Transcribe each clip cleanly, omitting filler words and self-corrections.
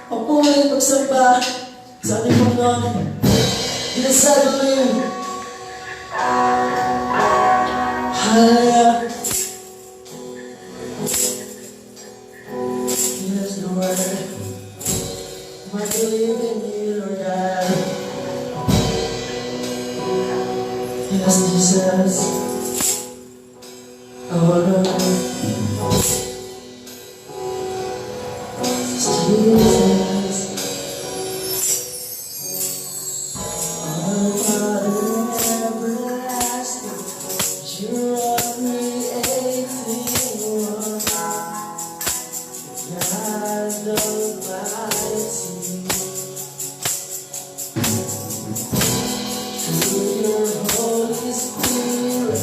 Papuri pagsamba sa ating Panginoon. Dinasal mo yun. Hallelujah. Here's the word. I believe in you, Lord God. Yes, Jesus. I wanna Jesus, our Father everlasting, you're a creating one, God Almighty. Through your Holy Spirit,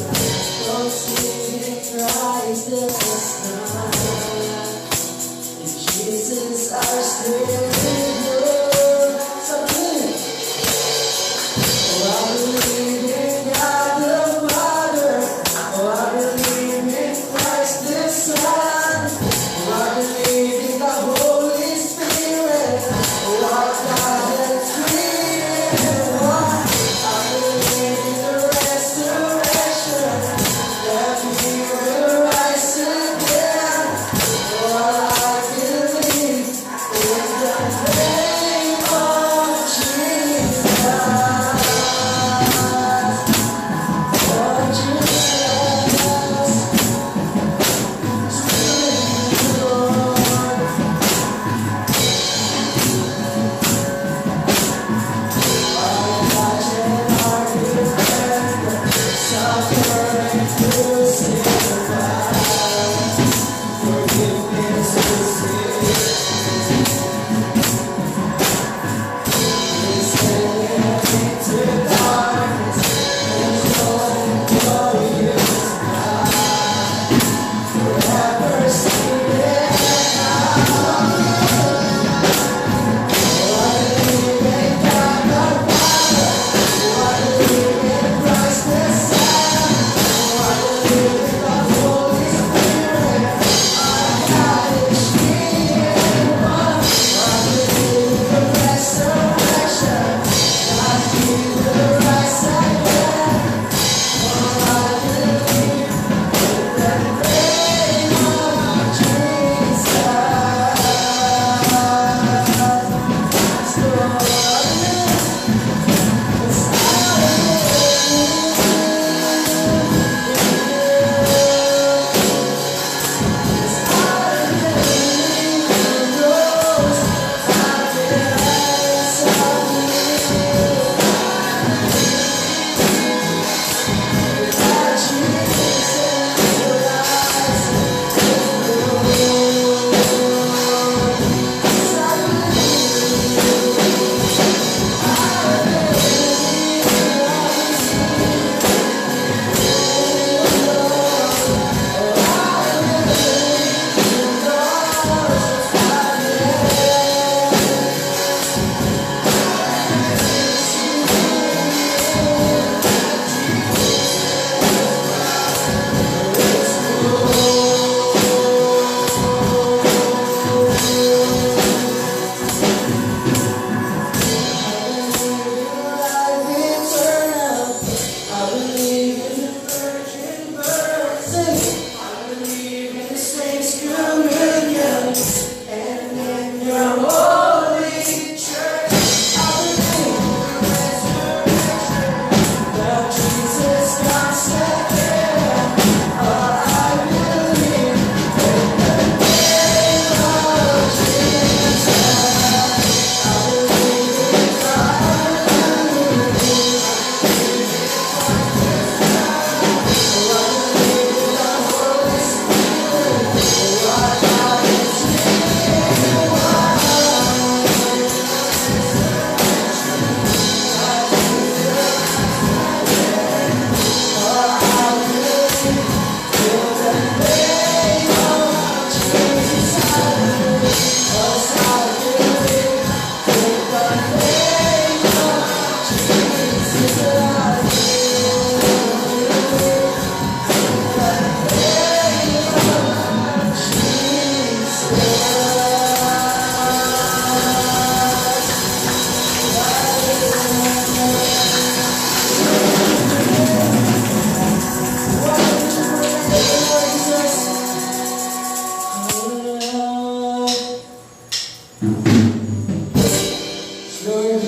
Lord,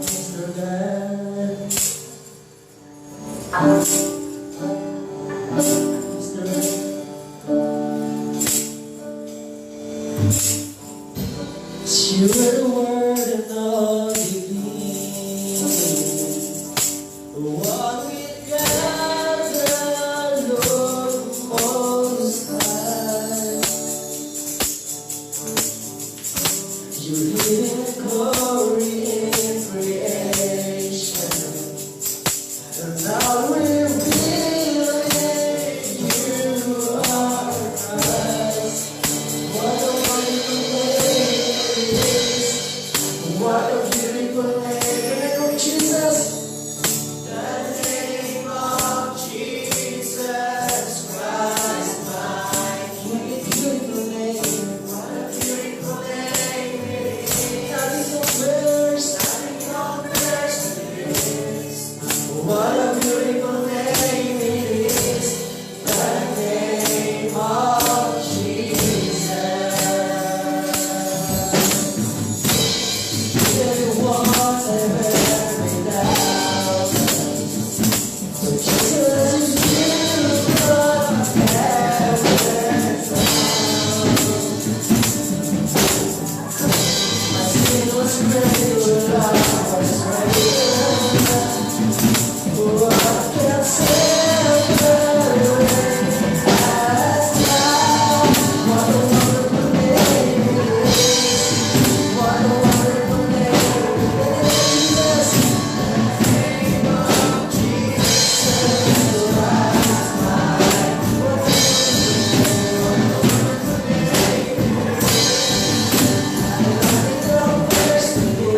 Mr. God, Mr. You were the word and all you need. One with God, the Lord Most High. You live in glory in creation, and now we're revealing you are Christ. What a wonderful name it is! What a beautiful name of Jesus! The name of Jesus Christ, my King. What a beautiful name! What a beautiful name it is! Nothing compares to this. What a beautiful name it is! The name of Jesus. There was a very loud, so Jesus is beautiful heaven found. My sin was great, but I was greater. What can separate us now? What a wonderful name it is! What a wonderful name it is! Jesus, the name of Jesus Christ, my King. Nothing compares to this.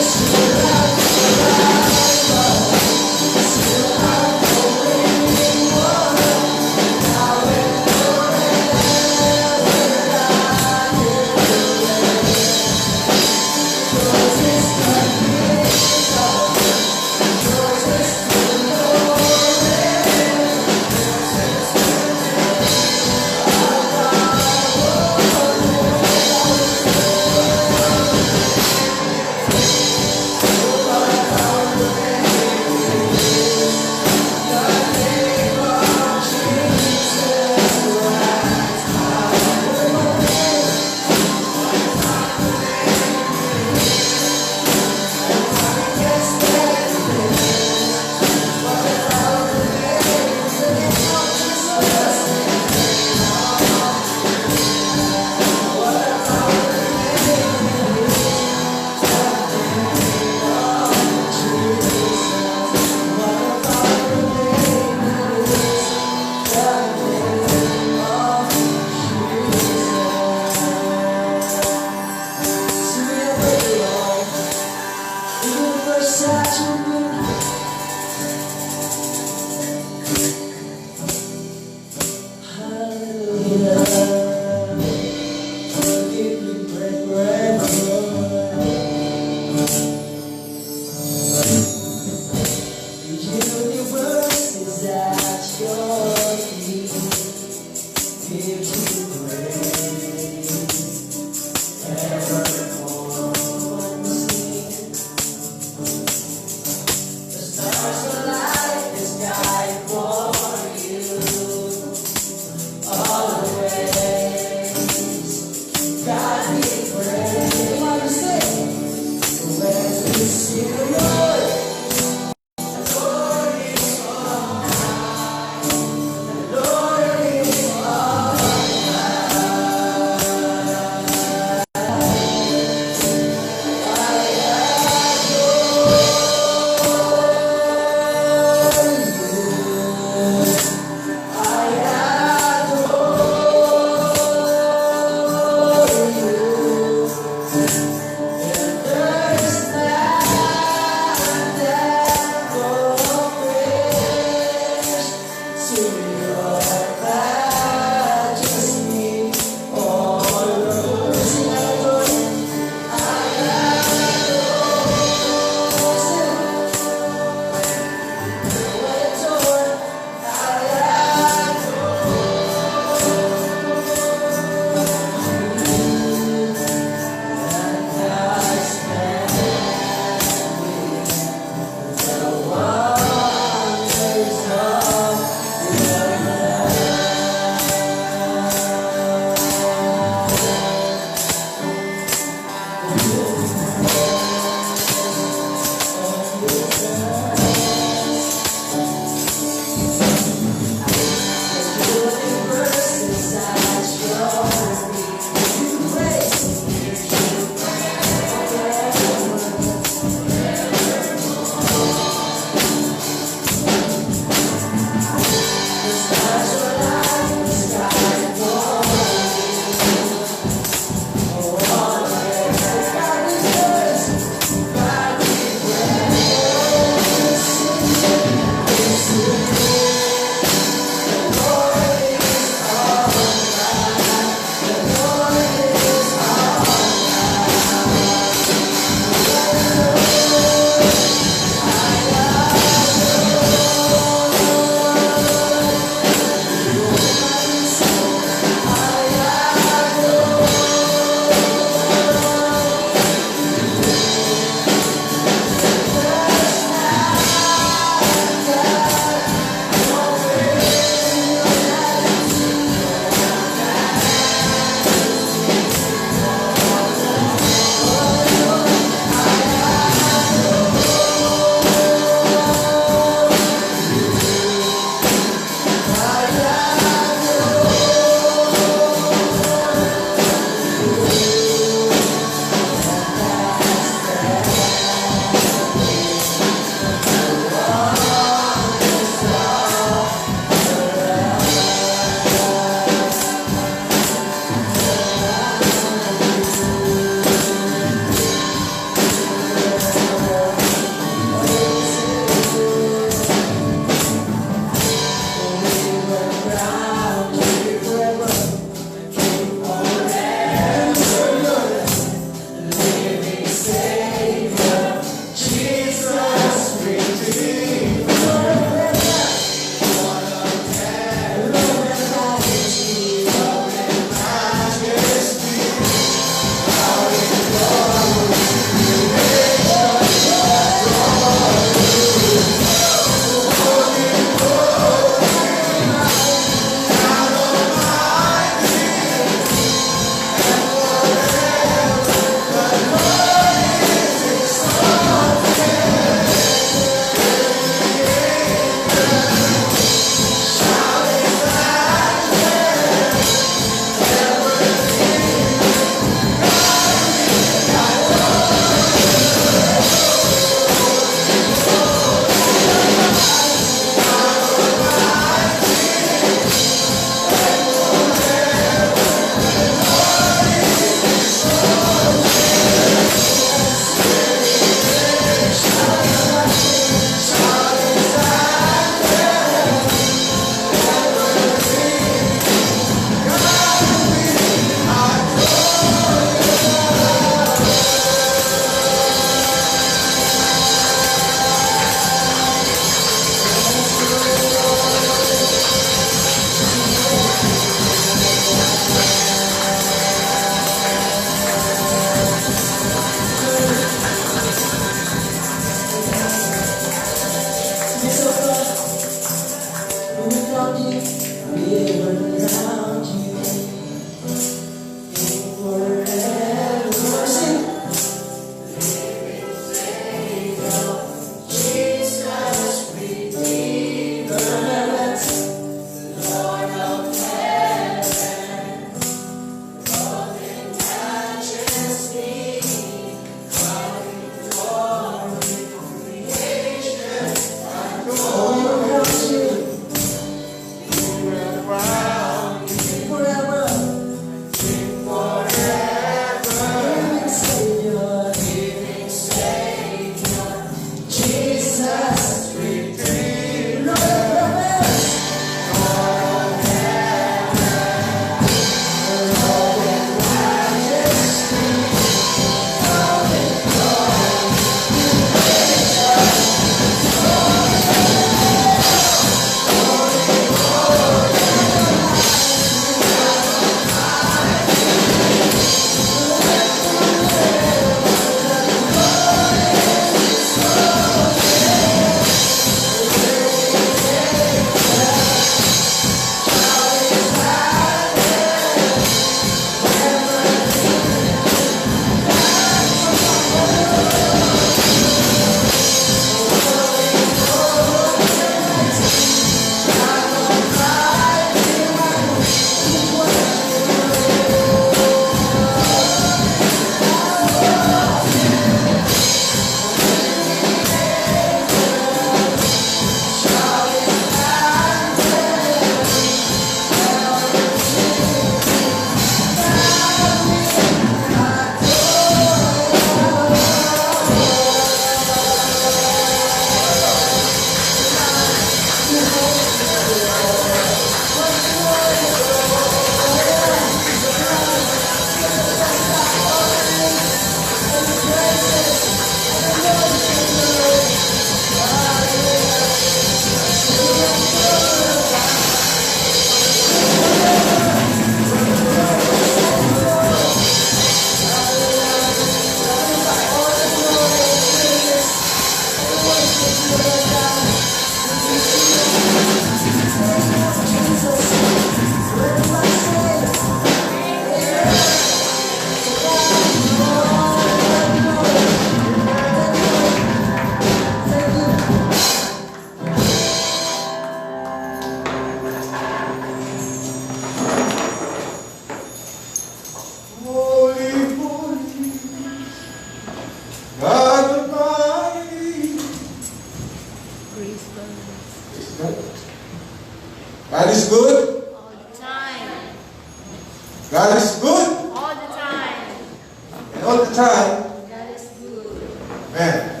Amen.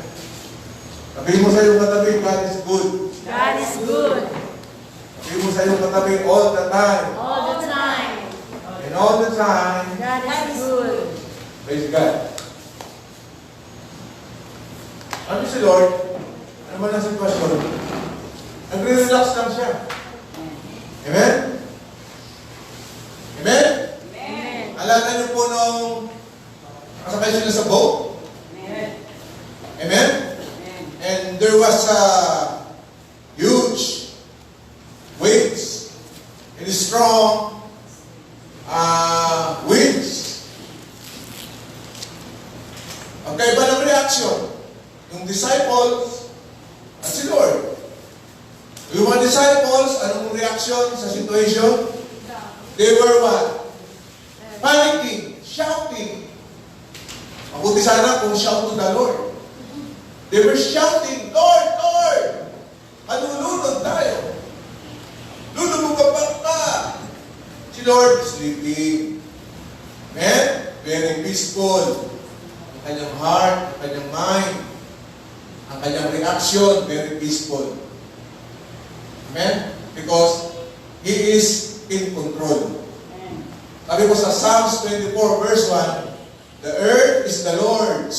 Sabihin mo sa iyong katabi, God is good. God is good Sabihin mo sa iyong katabi, all the time. all the time. And all the time, God is good. praise God. Ano si Lord? Ano man ang sitwasyon? Nagre-relax lang siya. Amen? Amen? Amen. Alala niyo po nung nakasakay sila sa boat? Amen? And there was a huge waves and strong winds. Ang kaiba ng reaction, yung disciples at si Lord. Yung mga disciples, anong reaction sa situation? They were what? Panicking, shouting. Mabuti sana kung shout to the Lord. They were shouting, Lord, Lord! Malulunod tayo. Lulubog ka. Si Lord is sleeping. Amen? Very peaceful. Ang kanyang heart, ang kanyang mind, ang kanyang reaction, very peaceful. Amen? Because He is in control. Sabi ko sa Psalms 24 verse 1, the earth is the Lord's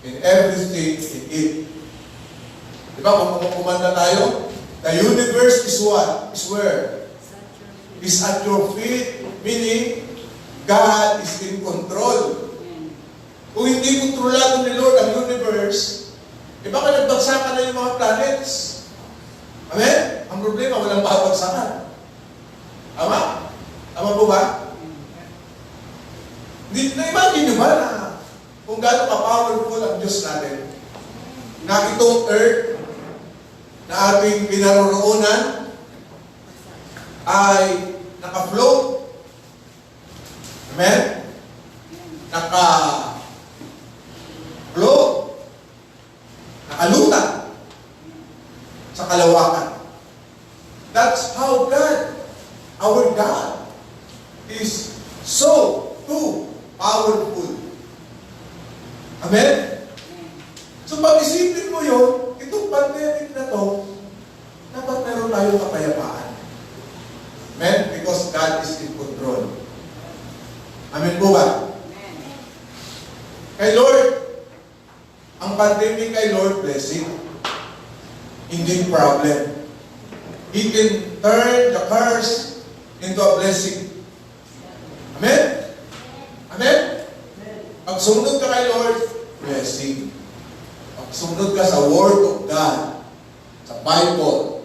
and everything in it. Diba kung kumanda tayo? The universe is what? Is where? Is at your feet. Meaning, God is in control. Kung hindi kontrolado ni Lord ang universe, baka nagbagsakan na yung mga planets. Amen? Ang problema, walang babagsakan. Tama? Tama po ba? Na-imagine nyo ba na kung gaano ka-powerful ang Diyos natin, na itong earth na ating pinaroroonan ay naka-float. Amen? Naka-float. Nakalutan sa kalawakan. That's how God, our God, is so too powerful. Amen? So pag-isipin mo yun, itong pandemic na to, dapat meron tayong kapayapaan. Amen? Because God is in control. Amen po ba? Kay Lord, ang pandemic kay Lord, blessing. Hindi problem. He can turn the curse into a blessing. Amen? Amen? Pag sumunod ka kay Lord, blessing. Pag sumunod ka sa Word of God, sa Bible,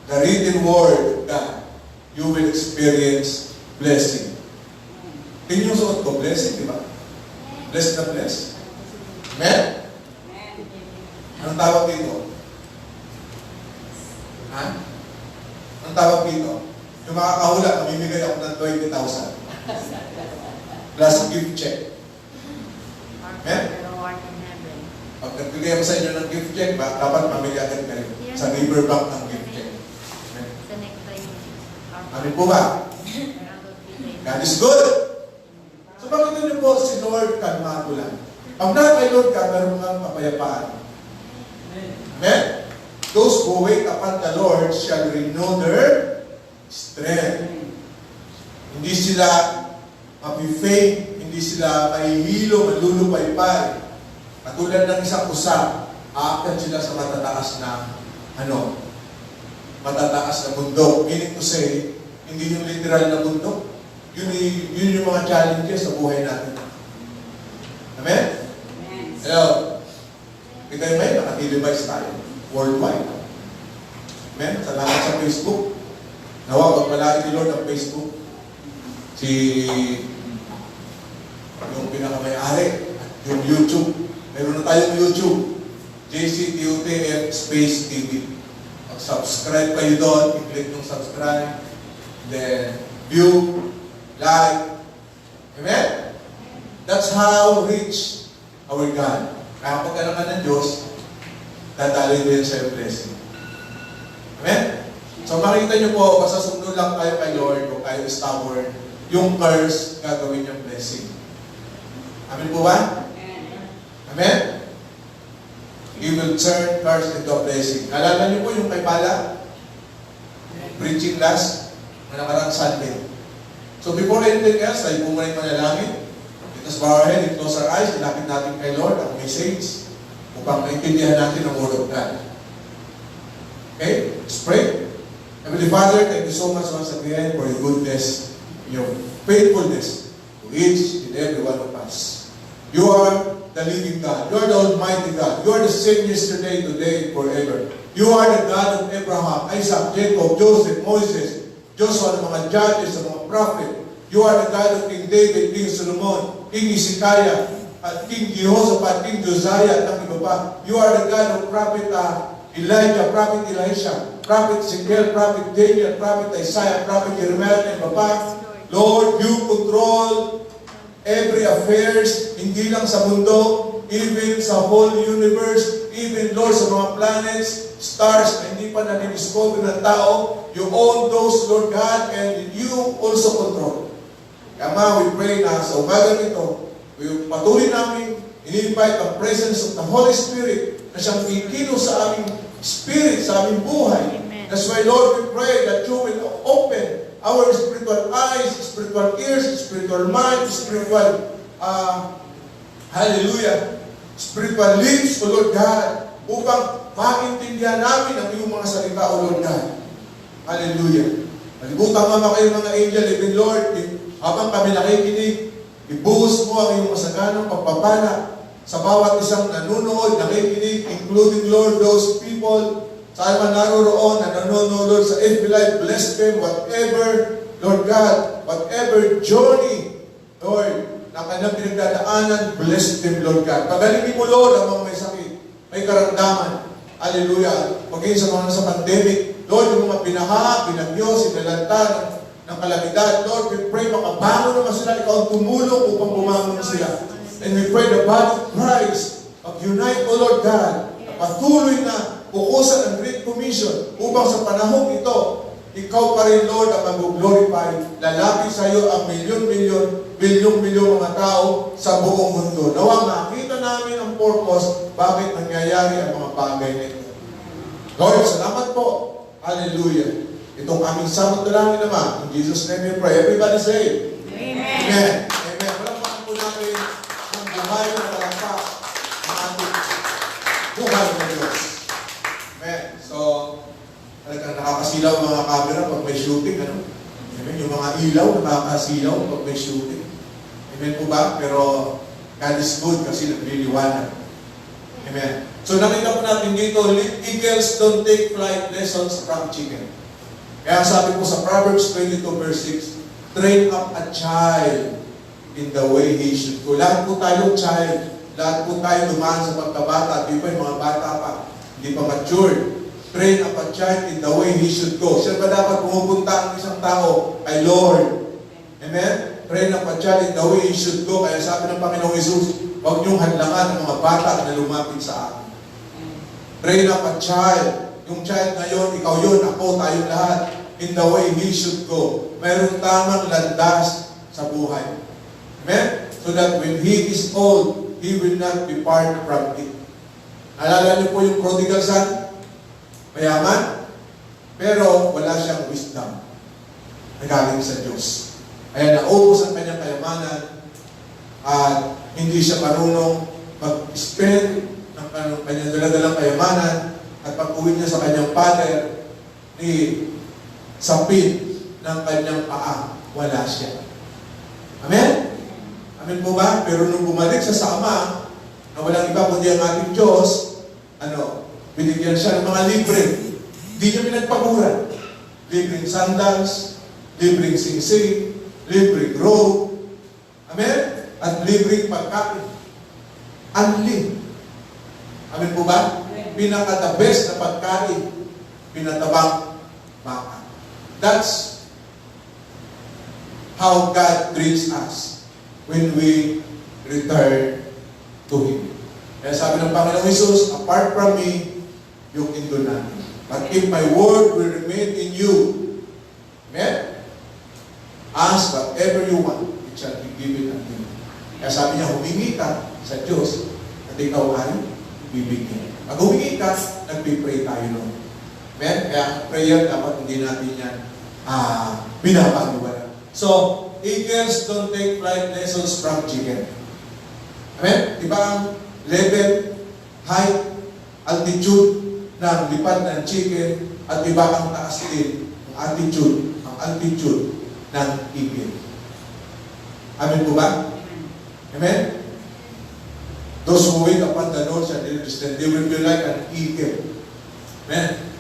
the written Word of God, you will experience blessing. Tingin yung suot ko, blessing, di ba? Bless na bless. Amen? Anong tawag dito? Ha? Anong tawag dito? Yung makakahula, mamimigay ako ng 20,000. Plus gift check. Amen? Pag nagbigay ako sa inyo ng gift check, dapat mamili agad kayo sa Riverbank ng gift check. Amen? Amen po ba? God is good. So bakit nyo po si Lord kalmado lang? Pag na kay Lord ka, meron kang kapayapaan. Amen? Those who wait upon the Lord shall renew their strength. Hindi sila mapi-faint, hindi sila mahihilo, malulupaypay. Katulad ng isang usa, aakyat sila sa matataas na matataas na bundok. Meaning to say, hindi yung literal na bundok. Yun yung mga challenges sa buhay natin. Amen? Hello? Kita yung may nakatelevize tayo. Worldwide. Amen? Salamat sa Facebook. Nawa, pagpalain ni Lord ang Facebook. Yung pinakamay-ari, yung YouTube. Meron na tayong YouTube. JCTUTF Space TV. Mag-subscribe kayo doon. I-click yung subscribe. Then, view, like. Amen? That's how rich our God. Kaya pag alam ka ng Diyos, dadali din sa yung blessing. Amen? So makita nyo po, basta sumunod lang tayo kay Lord kung tayo stubborn, yung curse, gagawin yung blessing. Amen po ba? Amen? will turn curse into a blessing. Naalala niyo po yung kay Bala? Preaching last na nakarang Sunday. So before anything else, tayo po muna yung manalangin. Let us bow our head and close our eyes. Ilapit natin kay Lord ang message upang maintindihan natin ang Word of God. Okay? Let's pray. Heavenly Father, thank you so much once again for your goodness, your faithfulness to each and every one of us. You are the living God. You are the Almighty God. You are the same yesterday, today, and forever. You are the God of Abraham, Isaac, Jacob, Joseph, Moses, Joshua, ng mga judges, ng mga prophet. You are the God of King David, King Solomon, King Hezekiah, at King Jehoshaphat, King Josiah, at ang iba pa. You are the God of Prophet Elijah, Prophet Elisha, Prophet Ezekiel, Prophet Daniel, Prophet Isaiah, Prophet Jeremiah, at iba pa. Lord, you control every affairs, hindi lang sa mundo, even sa whole universe, even, Lord, sa mga planets, stars na hindi pa na-discover ng tao. You own those, Lord God, and you also control. Kaya we pray na sa umaga nito, patuloy namin in-invite ang presence of the Holy Spirit na siyang kikilos sa aming spirit, sa aming buhay. Amen. That's why, Lord, we pray that you will open our spiritual eyes, spiritual ears, spiritual mind, spiritual, hallelujah, spiritual lips, O Lord God, upang maintindihan namin ang iyong mga salita, O Lord God. Hallelujah. Malibutan mama kayo mga angel, even Lord, habang kami nakikinig, ibuhos mo ang iyong masaganang pagpapala sa bawat isang nanunood, nakikinig, including, Lord, those people saan man naroroon na nanonood, Lord, sa FB Live, bless them, whatever, Lord God, whatever journey, Lord, na kanilang pinagdadaanan, bless them, Lord God. Pagalingin mo, Lord, ang mga may sakit, may karamdaman, hallelujah, maging sa mga nasa pandemic, Lord, yung mga pinaha, binagyo, sinalanta ng kalamidad, Lord, we pray, makabangon naman sila, ikaw ang tumulong upang bumangon sila. And we pray the body of Christ, mag-unite, O Lord God, na patuloy na pukusan ang Great Commission upang sa panahong ito, ikaw pa rin, Lord, ang mag-glorify. Lalapit sa iyo ang milyon-milyon, bilyong-bilyong mga tao sa buong mundo. Nawang makita namin ang purpose, bakit nangyayari ang mga bagay na ito. Lord, salamat po. Hallelujah. Itong aming sabot na langin naman. In Jesus' name we pray. Everybody say, Amen. Amen. Amen. Walang po namin ang buhay na kalampas ng ating buhay na Diyos. Amen. So, talagang nakakasilaw mga camera pag may shooting, ano? Amen. Yung mga ilaw, nakakasilaw pag may shooting. Amen po ba? Pero, God is good kasi nagliliwanag. Amen. So, nakita po natin dito, eagles don't take flight lessons from chicken. Kaya sabi po sa Proverbs 22 verse 6, train up a child in the way he should go. Lahat po tayong child. Lahat po tayo dumaan sa pagkabata. Di pa yung mga bata pa. Hindi pa mature. Train up a child in the way he should go. Siya ba dapat pumupunta ang isang tao kay Lord? Amen? Train up a child in the way he should go. Kaya sabi ng Panginoong Jesus, huwag niyong hadlangan ng mga bata na lumapit sa akin. Train up a child. Yung child na yun, ikaw yun, ako, tayong lahat, in the way he should go. Mayroong tamang landas sa buhay. Amen? So that when he is old, he will not depart from it. Alala niyo po yung prodigal son? Mayaman, pero wala siyang wisdom. Nagaling sa Diyos. Kaya naubos ang kanyang kayamanan at hindi siya marunong mag-spend ng kanyang daladalang kayamanan. At pag-uwi niya sa kanyang father, sapit ng kanyang paa, wala siya. Amen? Amen po ba? Pero nung bumalik siya sa ama, na walang iba kundi ang ating Diyos, binigyan siya ng mga libre. Hindi niya pinagpaguran. Libreng sandals, libreng singsing, libreng robe. Amen? At libreng pagkain. Unli. Amen po ba? Pinaka-the best na pagkain, pinatabang baka. That's how God treats us when we return to Him. Kaya sabi ng Panginoong Jesus, apart from me, you can do nothing. But if my word will remain in you, amen? Ask whatever you want, it shall be given unto you. Kaya sabi niya, humingi ka sa Diyos at ikaw ay bibig niya. Pag humingi ka, nagpipray tayo nun. Amen? Kaya prayer, dapat hindi natin yan binabaliwala. So, eagles don't take flight lessons from chicken. Amen? Diba ang level, height, altitude ng lipad ng chicken at iba ang taas din ang altitude ng eagle. Amen po ba? Amen? Those who wait upon the Lord shall they will be like an eagle. Amen?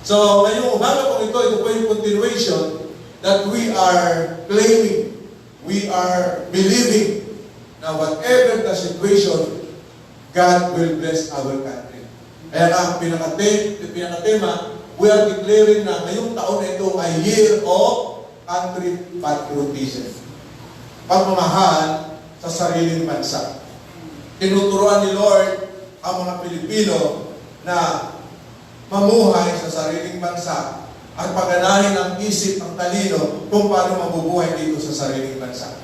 So, ngayong umaga po ito po yung continuation that we are claiming, we are believing na whatever the situation, God will bless our country. Kaya nga, pinakatema, we are declaring na ngayong taon na ito ay year of country patriotism. Pagmamahal sa sariling bansa. Tinuturuan ni Lord ang mga Pilipino na mamuhay sa sariling bansa at paganahin ang isip, ang talino kung paano mabubuhay dito sa sariling bansa.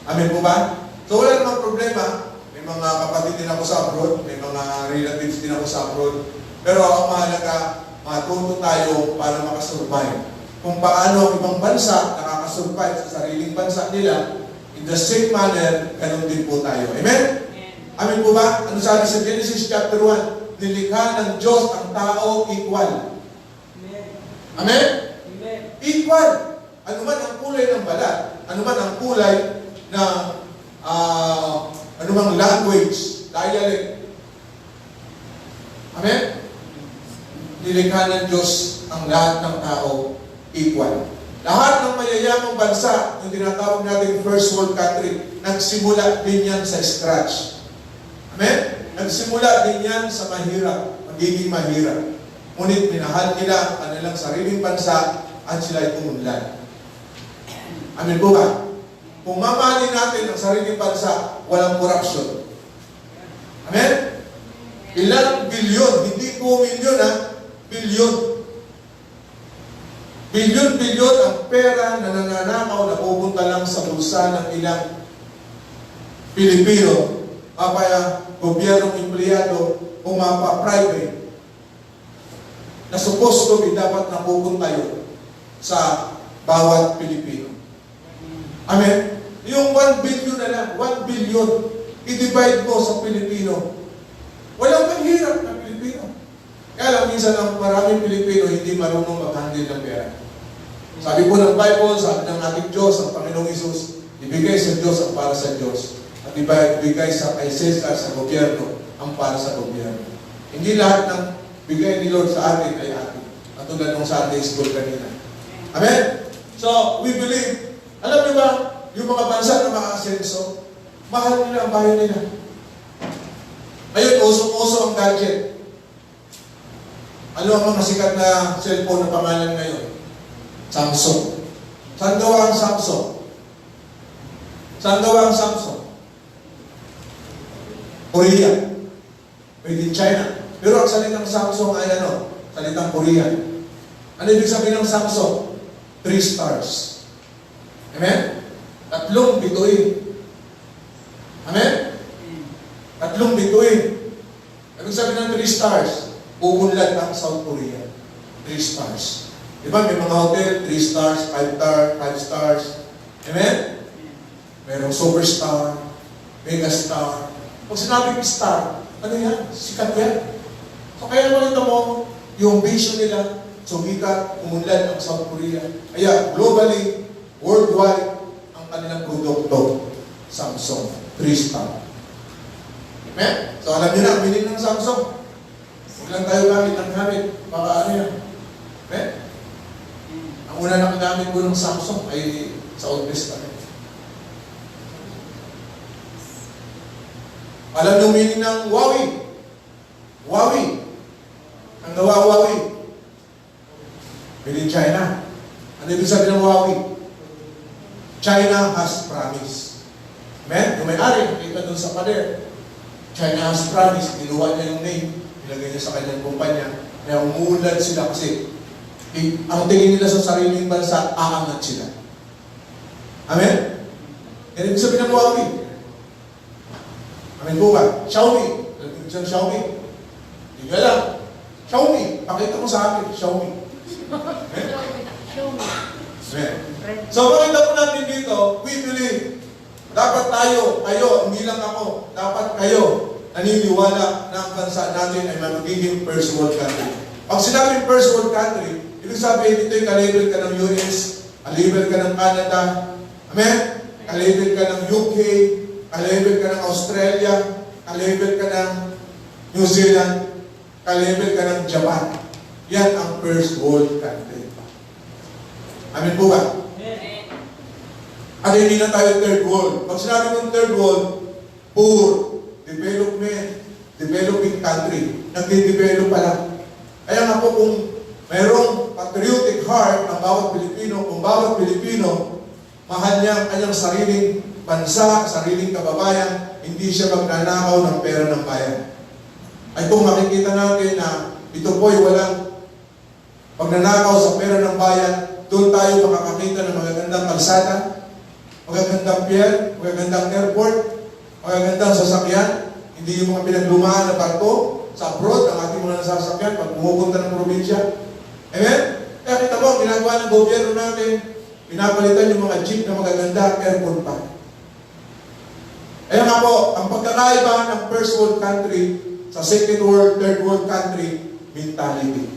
Amen po ba? So wala namang problema. May mga kapatid din ako sa abroad, may mga relatives din ako sa abroad. Pero ang mahalaga, matuto tayo para makasurvive. Kung paano ang ibang bansa nakakasurvive sa sariling bansa nila, in the same manner, ganun din po tayo. Amen? Amen po ba? Ano sabi sa Genesis chapter 1? Nilikha ng Diyos ang tao equal. Amen? Amen? Equal. Ano man ang kulay ng balat, ano man ang kulay ng anumang language, dialect. Amen? Nilikha ng Diyos ang lahat ng tao equal. Lahat ng mayayamang bansa, yung tinatawag natin first world country, nagsimula din yan sa scratch. Amen? Nagsimula din yan sa mahirap, magiging mahirap. Ngunit minahal nila ang kanilang sariling bansa at sila ay tumunlad. Amen po ba? Kung mamahalin natin ang sariling bansa, walang korupsyon. Amen? Ilang bilyon, hindi po milyon bilyon. Bilyon-bilyon ang pera na nananakaw na pupunta lang sa bulsa ng ilang Pilipino, kaya gobyernong empleyado o mapa-private na supposed to be dapat napupunta yun sa bawat Pilipino. Amen? Yung 1 billion na lang, 1 billion, i-divide mo sa Pilipino. Walang mahirap na Pilipino. Kaya lang minsan ang maraming Pilipino hindi marunong mag-handle ng pera. Sabi po ng Bible, sabi ng ating Diyos, ang Panginoong Isus, ibigay sa Diyos ang para sa Diyos. At ibigay sa kay Cesar sa gobyerno ang para sa gobyerno. Hindi lahat ng bigay ni Lord sa atin ay atin. Katulad ng Sunday School kanina. Amen? So, we believe, alam niyo ba, yung mga bansa na makaasenso, mahal nila ang bayan nila. Ngayon, usong-uso ang gadget. Ano ang mga sikat na cellphone na pangalan ngayon? Samsung. Saan gawa ang Samsung? Saan gawa ang Samsung? Korea. Made in China. Pero ang salitang Samsung ay ano? Salitang Korean. Ano ibig sabihin ng Samsung? 3 stars. Amen? 3 bituin. Amen? 3 bituin. Ibig sabihin ng 3 stars, uunlad ang South Korea. 3 stars. Diba? May mga hotel, 3 stars, 5 stars. Amen? Merong superstar, megastar. Pag sinabing star, ano yan? Sikat yan. So kaya makita mo, yung vision nila, sumikat, umunlad ang South Korea. Kaya globally, worldwide, ang kanilang produkto, Samsung, 3 star. Amen? So alam niyo na, ang meaning ng Samsung. Huwag lang tayo gamit ng gamit. Baka ano yan. Amen? Ang una na kagamit ko ng Samsung ay sa old testament. Alam niyo meaning ng Huawei. Huawei. Ang gawa Huawei. Made in China. Ano ibig sabihin ng Huawei? China has promised. Amen? Yung may-ari, nakita doon sa pader. China has promised. Niluwa niya yung name. Ilagay niya sa kanyang kumpanya. Kaya umuunlad sila kasi ang tingin nila sa sariling bansa, aangat sila. Amen? Yan ibig sabihin ng Huawei. Amen po ba? Xiaomi. Yung isang Xiaomi. Hindi nga lang. Xiaomi. Pakita mo sa akin, Xiaomi. Eh? Show me. Eh. So, pakita po natin dito, we believe. Dapat tayo, kayo, hindi lang ako, dapat kayo, naniniwala na ang bansa natin ay magiging first world country. Pag sinabing first world country, ibig sabihin dito yung kalabel ka ng US, kalabel ka ng Canada, amen? Kalabel ka ng UK, kalabel ka ng Australia, kalabel ka ng New Zealand, kalabel ka ng Japan. Yan ang first world country. Amen po ba? At hindi na tayo third world. Pag sinabi ng third world, poor, developing country. Nagde-develop pa lang. Kaya nga po kung mayroong patriotic heart ang bawat Pilipino, kung bawat Pilipino, mahal niya ang kanyang sariling bansa, sariling kababayan, hindi siya magnanakaw ng pera ng bayan. Ay kung makikita natin na ito po'y walang pagnanakaw sa pera ng bayan, doon tayo makakakita ng magagandang kalsada, magagandang pier, magagandang airport, magagandang sasakyan, hindi yung mga pinaglumaan na barko sa abroad, ang ating mga nasasakyan pag pumupunta ng probinsya. Amen? Kaya kita mo, ginagawa ng gobyerno natin, pinapalitan yung mga jeep na magaganda, airport pa. Kaya nga po, ang pagkakaiba ng first world country sa second world, third world country, mentality.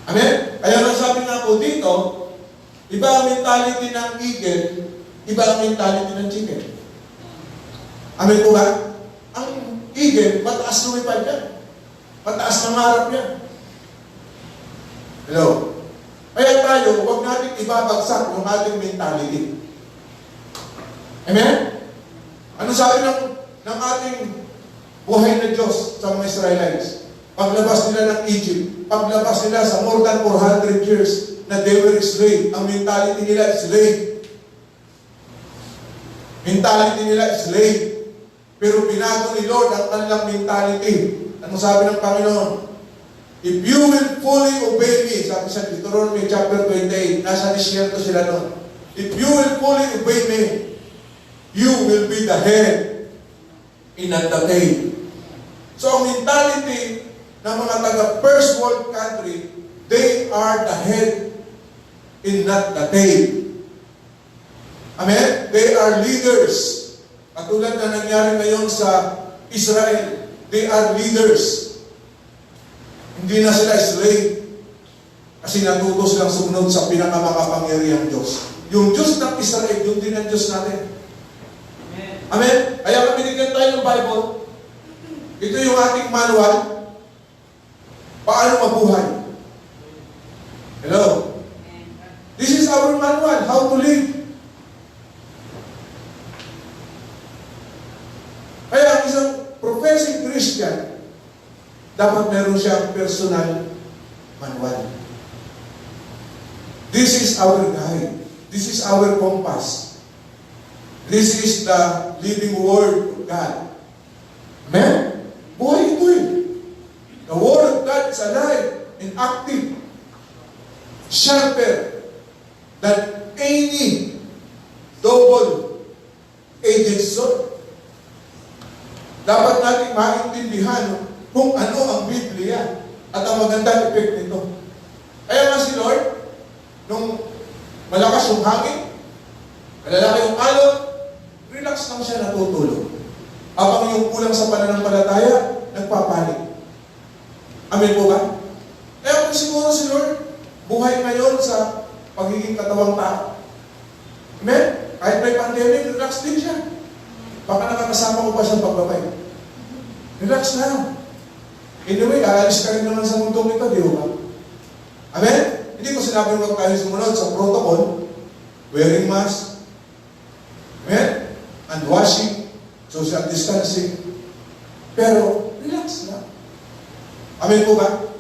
Amen? Kaya nang sabi nga po dito, iba ang mentality ng eagle, iba ang mentality ng chicken. Amen po ba? Ang eagle, mataas lumipad yan. Mataas nangarap yan. Hello? Kaya tayo, huwag natin ibabagsak yung ating mentality. Amen? Ano sabi ng ating buhay na Diyos sa mga Israelites? Paglabas nila ng Egypt, paglabas nila sa more than 400 years na they were slave. Ang mentality nila is slave. Mentality nila is slave. Pero binago ni Lord ang kanilang mentality. Ano sabi ng Panginoon? If you will fully obey me, sabi sa Deuteronomy chapter 28, nasa disyerto sila noon. If you will fully obey me, you will be the head in not the tail. So ang mentality ng mga taga first world country, they are the head in not the tail. Amen? They are leaders. Katulad na nangyari ngayon sa Israel, they are leaders. Hindi na sila slave. Kasi natuto silang sumunod sa pinakamakapangyarihang Diyos. Yung Diyos ng Israel, yung din ang Diyos natin. Amen? Kaya kung binigyan tayo ng Bible, ito yung ating manual, paano mabuhay. Hello? This is our manual, how to live. Kaya ang isang professing Christian, dapat meron siyang personal manual. This is our guide. This is our compass. This is the living Word of God. Amen? Buhay ito eh. The Word of God is alive and active. Sharper than any double-edged sword. Dapat natin maintindihan kung ano ang Biblia at ang magandang effect nito. Kaya nga si Lord, nung malakas yung hangin, malalaki yung alon, relax lang siya natutulog. Habang yung kulang sa pananampalataya, nagpapanik. Amen po ba? Kaya kung siguro si Lord, buhay ngayon sa pagiging katawang tao. Amen? Kahit may pandemic, relax din siya. Baka nakakasama ko pa siyang pagbabay. Relax na. Anyway, aalis ka rin naman sa mundong ito, di ba? Amen? Hindi ko sinabi huwag tayo sumunod sa protocol, wearing mask, amen? And washing, social distancing. Pero, relax na. Amen po ba?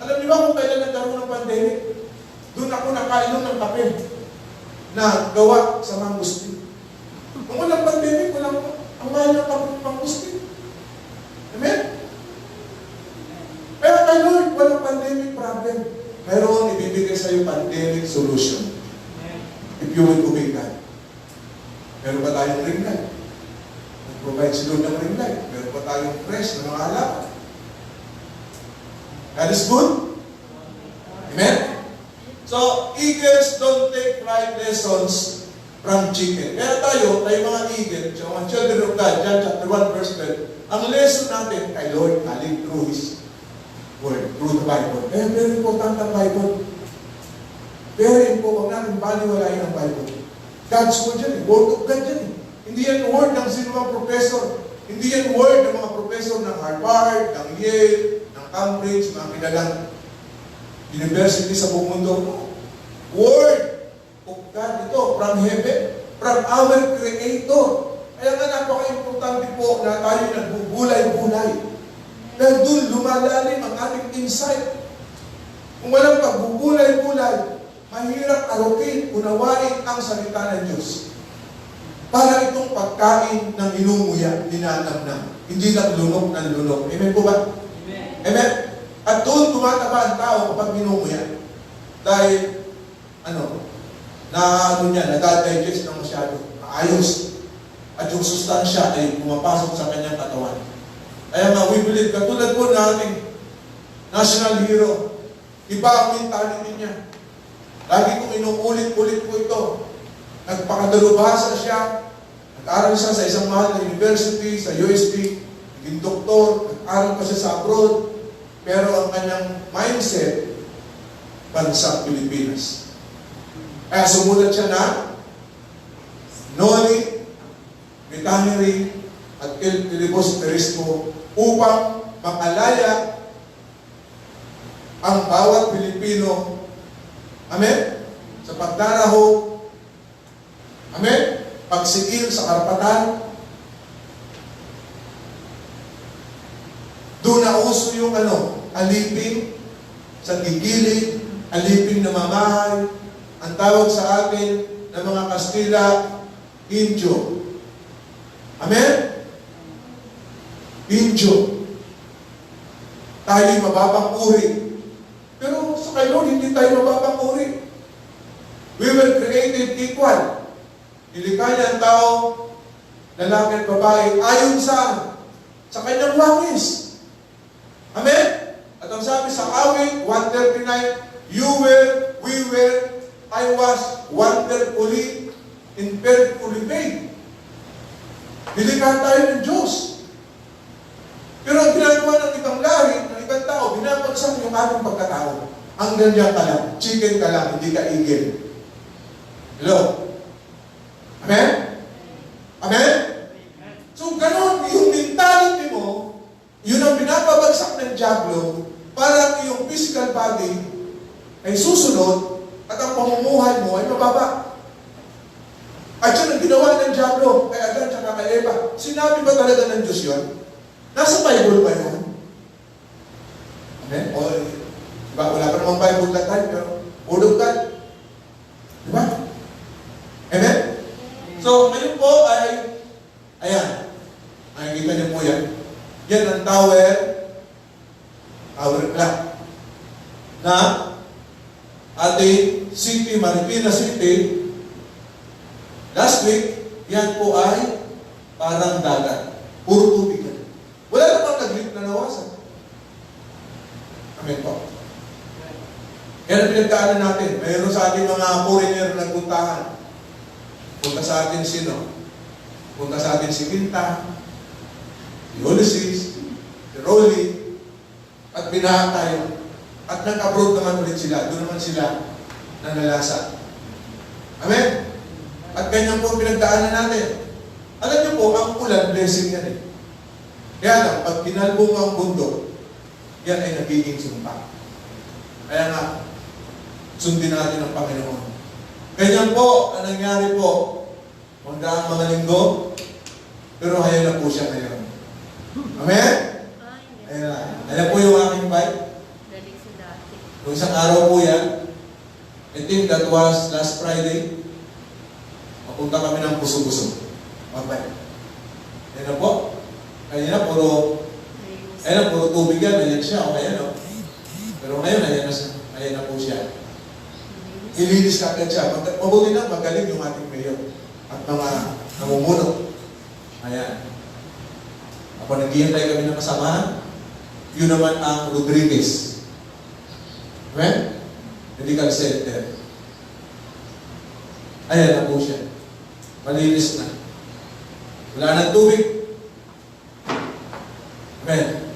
Alam niyo ba kung kailan nagkaroon ng pandemic? Doon ako nakainom ng kape na gawa sa mangustin. Kung walang pandemic, walang ang mahal ng mangustin. Amen? Pero kay Lord, walang pandemic problem. Meron ibibigay sa iyo pandemic solution. If you will obey God. Meron pa tayong ring light. Nag-provide si Lord ng ring light. Meron pa tayo tayong fresh na mga alak. God is good. Amen? So, eagles don't take flight lessons from chicken. Kaya tayo mga eagle, so mga children of God, John chapter 1 verse 12, ang lesson natin kay Lord, galing through His Word, through the Bible. Kaya very important ang Bible. Very important, huwag natin baliwalain ang Bible. God's Word yan, Word of God yan. Hindi yan word ng sinumang professor. Hindi yan word ng mga professor ng Harvard, ng Yale, ng Cambridge, mga kilalang university sa buong mundo. Word of God ito, from heaven, from our Creator. Kaya nga napaka-importante po na tayo nagbubulay-bulay. Dahil doon lumalalim ang ating insight. Kung walang pagbubulay-bulay, mahirap arukin, unawain ang salita ng Diyos. Para itong pagkain ng inumuya, dinanamnam. Hindi lang lunok ng lunok. Amen po ba? Amen. Amen? At doon tumataba ang tao kapag minumuya. Dahil, nadadigest na masyado. Ayos. At yung sustansya ay pumapasok sa kanyang katawan. Kaya nga, we believe, katulad po na ating national hero, iba ang mentality niya. Lagi kong inuulit-ulit po ito. Nagpakadalubhasa siya, nag-aral siya sa isang mahal na university, sa UST, naging doktor, nag-aral pa siya sa abroad, pero ang kanyang mindset, bansang Pilipinas. Kaya sumulat siya na Noli, Veterinary, at Ilibos Perisco upang makalaya ang bawat Pilipino, amen, sa pagdaraho, amen, pagsigil sa karapatan. Doon na uso yung aliping sa gigilid, aliping na mamahay, ang tawag sa atin ng mga Kastila, Indio. Amen? Indio. Tayo'y mababang uri. Pero sa kay Lord, hindi tayo mababang uri. We were created equal. Nilikha niya ang tao, lalaki at babae, ayon sa kanyang wangis. Amen? At ang sabi sa awit, 139, you were, we were, I was wonderfully and perfectly made. Nilikha tayo ng Diyos. Pero ang ginagawa ng ibang lahi, ng ibang tao, binabagsak yung ating pagkatao. Ang ganyan ka lang, chicken ka lang, hindi ka eagle. Hello? Amen? Amen? So, ganun, yung mentality mo, yun ang binababagsak ng diablo para yung physical body ay susunod at ang pamumuhay mo ay mababa. At yun ang ginawa ng diablo kay Adan at kay Eva. Sinabi ba talaga ng Diyos yun? Nasa Bible ba yun? Amen? O, diba, wala pa namang Bible that time, pero Word of God. Diba? Amen? So, ngayon po ay, ayan, nakikita niyo po yan. Yan ang tower clock, na ating city, Marikina City. Last week, yan po ay parang dagat. Puro tubig yan. Wala namang nag-lift na nawasan. Amen po. Yan ang pinagdaanan natin. Mayroon sa ating mga foreigner na nagpuntahan. Punta sa atin sino? Punta sa atin si Quinta, si Ulysses, si Rolly, at binahan tayo. At nag-abroad naman ulit sila. Doon naman sila nanalasa. Amen? At ganyan po pinagdaanan natin. Alam niyo po, ang ulan, blessing yan eh. Kaya lang, pag pinalbong ang bundok, yan ay nagiging sumpa. Kaya nga, sundin natin ang Panginoon. Ganyan po, ang nangyari po, magdaang mga linggo, pero hayal na po siya ngayon. Amen? Ayan na. Ayan po yung aking bike. Kung isang araw po yan, I think that was last Friday, mapunta kami ng Puso-Puso. Magbike. Ayan na po. Kanina, puro tubig yan. Ayan siya. O, ayan o. Pero ngayon, ayan na po siya. Ilinis ka agad siya. Mabuti na, magaling yung ating mayor at mga namumuno. Ayan. Kapag naghihintay kami ng kasamahan, yun naman ang Rodriguez. Amen? Medical center. Ayan na po siya. Malinis na. Wala ng tubig. Amen.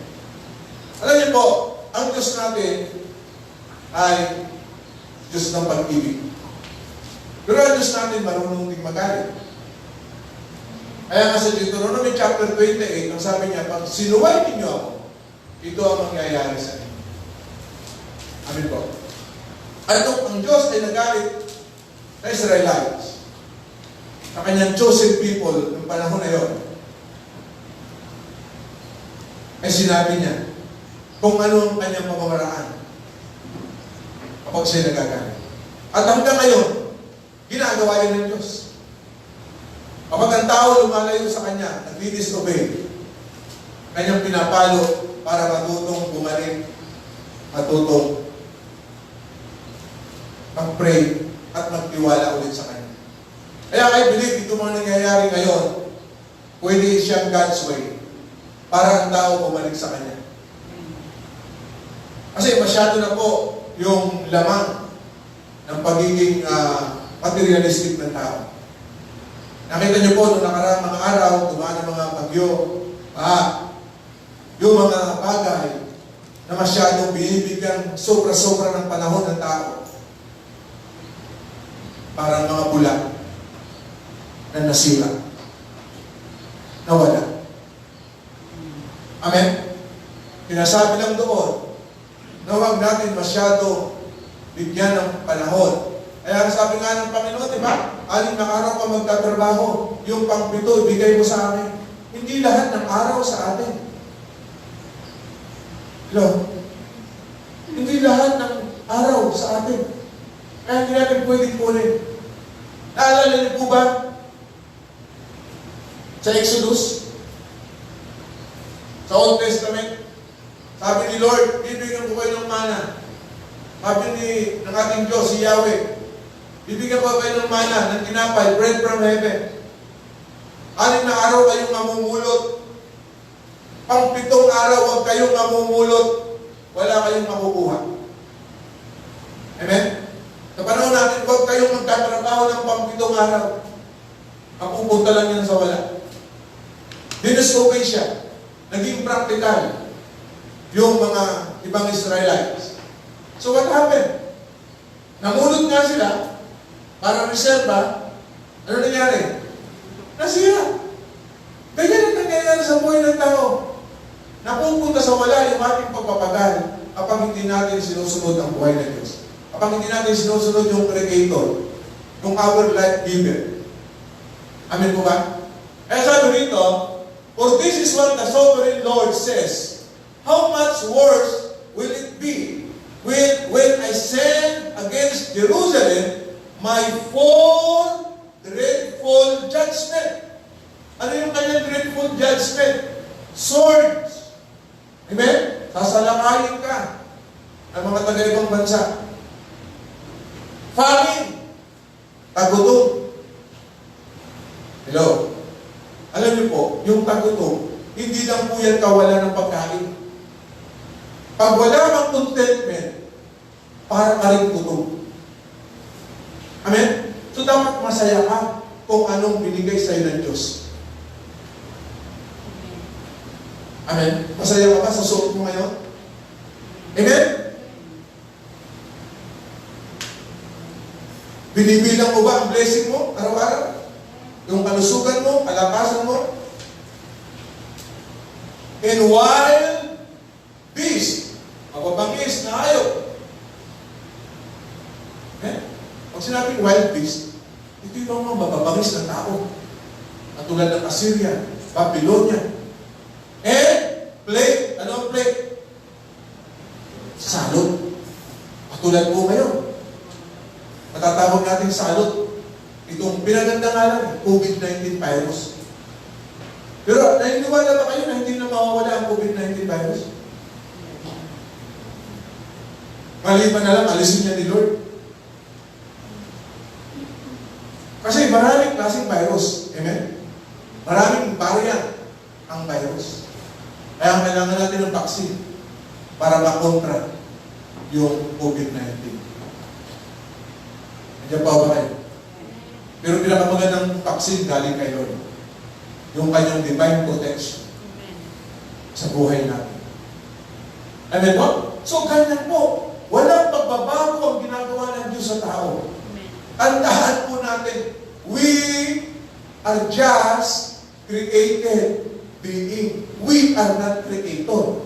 Alam niyo po, ang Diyos natin ay Diyos ng pag-ibig. Pero ang Diyos natin marunong ding magalit. Kaya nga sa Deuteronomy chapter 28, ang sabi niya, pag sinuway ninyo ako, ito ang mangyayari sa inyo. Amen po. At ang Diyos ay nagalit sa Israelites, sa kanyang chosen people ng panahon na yun, ay sinabi niya kung ano ang kanyang pamamaraan kapag siya nagagalit. At hanggang ngayon, ginagawa yan ng Diyos. Kapag ang tao lumalayo sa kanya, nag-disobey, kanyang pinapalo para matutong bumalik, matutong mag-pray at magtiwala ulit sa kanya. Kaya I believe ito mga nangyayari ngayon, pwede siyang God's way para ang tao bumalik sa kanya. Kasi masyado na po yung lamang ng pagiging materialistic ng tao. Nakita niyo po noong nakaraang mga araw, dumaan ang mga bagyo, yung mga bagay na masyadong binibigyan sobra-sobra ng panahon ng tao. Parang mga bula na nasira, nawala. Amen? Pinasabi lang doon na huwag natin masyado bigyan ng panahon. Kaya sabi nga ng Panginoon, di ba? Aling na araw ka magtatrabaho, yung pang-pito ibigay mo sa akin. Hindi lahat ng araw sa atin. Hello? Hindi lahat ng araw sa atin. Kaya hindi natin pwedeng kunin. Naalala niyo po ba? Sa Exodus, sa Old Testament, sabi ni Lord, bibigyan ko kayo ng mana. Sabi ng ating Diyos, si Yahweh, bibigyan ko kayo ng mana, ng tinapay, bread from heaven. Anim na araw kayong mamumulot. Pang-pitong araw, huwag kayong mamumulot. Wala kayong makukuha. Amen? Sa panahon natin, huwag kayong magtatrabaho ng pang-pitong araw. Mapupunta lang yan sa wala. Dinusobey siya. Naging practical yung mga ibang Israelites. So what happened? Namulot nga sila para reserva. Ano nangyari? Nasira. Ganyan ang nangyayari sa buhay ng tao. Napupunta sa wala yung ating pagpapagal kapag hindi natin sinusunod ang buhay ng Diyos. Kapag hindi natin sinusunod yung Creator, yung our life giver. Amen po ba? Kaya sabi rito, for this is what the sovereign Lord says, how much worse will it be when I send against Jerusalem my full dreadful judgment. Ano yung kanyang dreadful judgment? Swords. Amen? Sasalakayin ka ng mga taga-ibang bansa. Famine. Tagutom. Hello? Alam niyo po, yung tagutom, hindi lang po yan kawala ng pagkain. Pag wala kang contentment, para ka rin gutom. Amen? So dapat masaya ka kung anong binigay sa'yo ng Diyos. Amen? Masaya ka ba sa suot mo ngayon? Amen? Binibilang mo ba ang blessing mo araw-araw? Yung kalusugan mo, kalakasan mo? And wild beast, mababangis na hayop. Pag sinabing wild beast, ito yung mga mababangis na tao. Katulad ng Assyria, Babylonia. And plague, ano ang plague? Salot. Katulad po ngayon. Matatawag natin salot. Itong pinaganda nga lang, COVID-19 virus. Pero naniniwala ba kayo na hindi na mawawala ang COVID-19 virus? Maliban na lang, alisin niya ni Lord. Kasi maraming klaseng virus. Amen? Maraming variant ang virus. kailangan natin ng vaccine para makontra yung COVID-19. Nandiyan pa ba kayo? Pero pinakamagandang vaccine galing kay Lord. Yung kanyang divine protection sa buhay natin. Amen po? So, ganyan po. Walang pagbabago ang ginagawa ng Diyos sa tao. Tandaan po natin, we are just created being. We are not creator.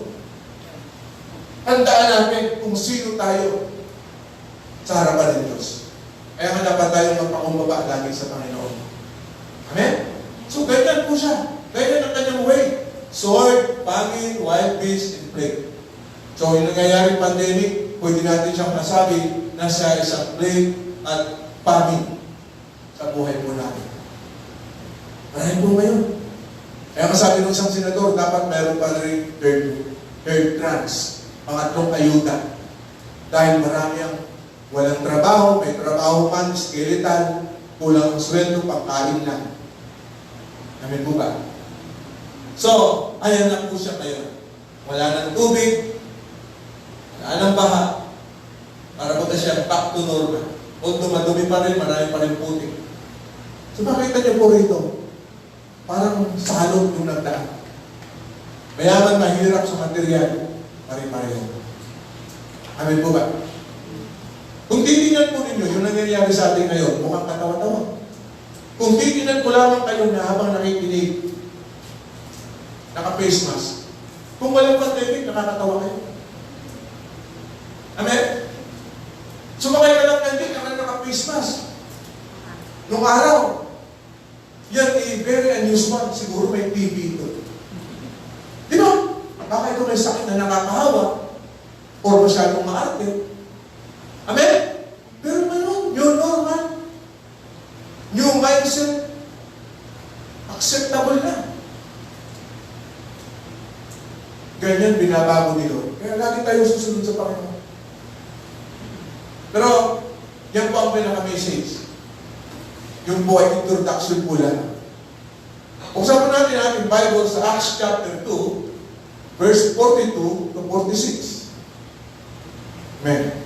Tandaan natin kung sino tayo sa harapan ng Diyos. Kaya nga dapat tayo magpakumbaba lagi sa Panginoon. Amen? So, ganyan po siya. Ganyan ang kanyang way. Sword, famine, wild beast, and plague. So, yung nangyayaring pandemic, pwede natin siyang masabi na siya isang plague at famine sa buhay po natin. Marami po ngayon. Kaya masabi ng isang senador, dapat mayroon pa rin third trans, pangatlong ayuda. Dahil marami ang walang trabaho, may trabaho man, skeletal, kulang ang sweldo, pangkain lang. Amen po ba? So, ayan na po siya ngayon. Wala ng tubig, wala ng baha, para punta siya back to normal. Although madumi pa rin, marami pa rin putik. So, makita niyo po rito, parang salot yung nagdaan. Mayaman, mahirap sa material, pare-pareho. Amen po ba? Kung titingnan po ninyo, yung nangyayari sa atin ngayon, mukhang katawa-tawa. Kung titingnan po lamang kayo na habang nakikinig, naka-face mask, kung walang pandemic, nakakatawa kayo. Amen? Sumakay ka lang ng jeep, naka-face mask. Nung araw, yan very unusual, siguro may TB ito. Di ba? Baka ito may sakit na nakakahawa or masyadong maarte. Amen? Pero ngayon, new normal, new mindset, acceptable na. Ganyan binabago ni Lord. Kaya lagi tayo susunod sa Panginoon. Pero, yan po ang pinaka-message. Yung po ay introduction po lang. Usapan natin ang ating Bible sa Acts chapter 2, verse 42 to 46. Amen.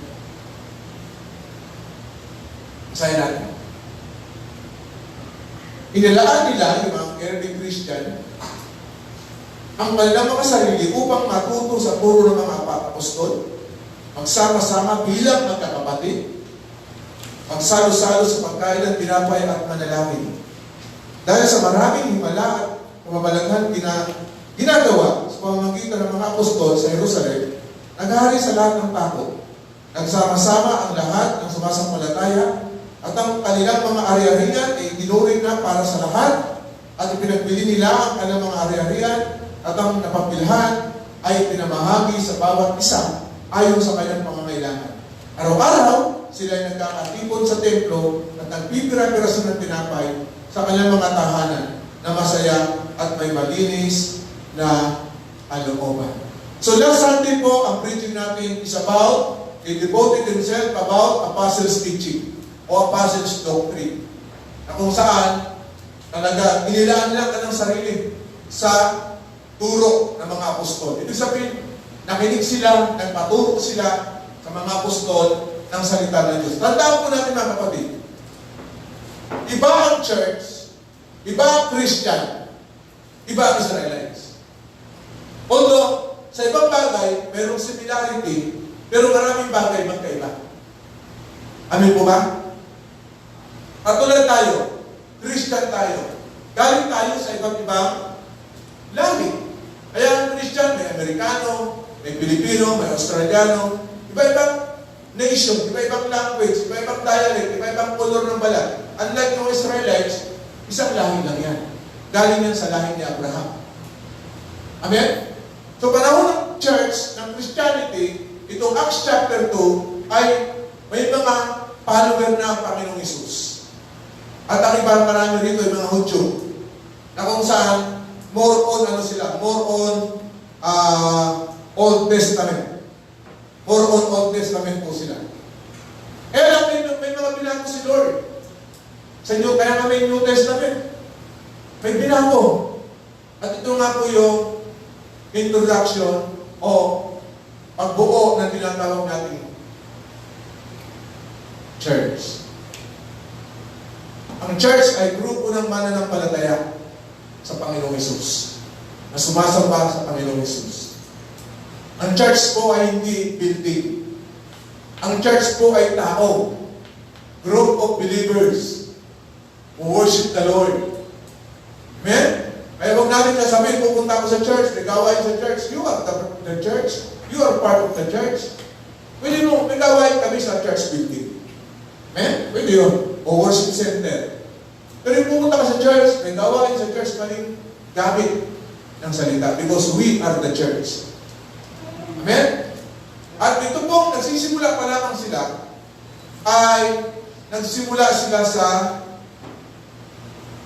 Basahin natin. Inilaan nila yung mga early Christian ang kanilang mga sarili upang matuto sa puro ng mga apostol, magsama-sama bilang magkakapatid, magsalo-salo sa pagkain ng tinapay at manalangin. Dahil sa maraming himala at pamamalaghan ginagawa sa pamamagitan ng mga apostol sa Jerusalem, naghahari sa lahat ng takot. Nagsama-sama ang lahat ng sumasampalataya at ang kanilang mga ari-arian ay tinuring na para sa lahat at ipinagbili nila ang kanilang mga ari-arian at ang napapilhan ay pinamahagi sa bawat isa ayon sa kanyang pangangailangan. Araw-araw, sila ay nagkakatipon sa templo at nagpipira-piraso ng tinapay sa kanilang mga tahanan na masaya at may malinis na kalooban. So last Sunday po, ang preaching natin is about, he devoted himself about apostles' teaching o apostles' doctrine. Na kung saan, talaga, inilaan lang ka ng sarili sa turo ng mga apostol. Ibig sabihin, nakinig sila, nagpaturo sila sa mga apostol ng salita ng Diyos. Tandaan po natin mga kapatid, iba ang church, iba ang Christian, iba ang Israelites. Although, sa ibang bagay, mayroong similarity, pero maraming bagay magkaiba. Amin po ba? Katulad tayo, Christian tayo, galing tayo sa iba't ibang lahi. Kaya ang Christian, may Amerikano, may Pilipino, may Australiano, iba-ibang nation, iba-ibang language, iba-ibang dialect, iba-ibang color ng balat. Unlike yung Israelites, isang lahi lang yan. Galing yan sa lahi ni Abraham. Amen? So, panahon ng church, ng Christianity, itong Acts chapter 2, ay may mga follower na ang Panginoong Hesus. At ang ibang marami rito ay mga Hudyo, na kung saan, more on ano sila? More on Old Testament. More on Old Testament po sila. Eh lang, may mga binago si Lord. Sa inyo, kaya nga may New Testament. May binago. At ito nga po yung introduction o pagbuo ng tinatawag nating church. Ang church ay grupo ng mananampalataya sa Panginoong Hesus na sumasamba sa Panginoong Hesus. Ang church po ay hindi building. Ang church po ay tao, group of believers who worship the Lord. Amen? Kaya huwag natin sasabihin, pupunta ako sa church, nagawain sa church. You are the church. You are part of the church. Pwede mo, nagawain kami sa church building. Amen? Pwede yun. O worship center. Pero yung pupunta ka sa church, nagawain sa church maling gamit ng salita. Because we are the church. Amen? At ito pong nagsisimula pa lamang sila, ay nagsimula sila sa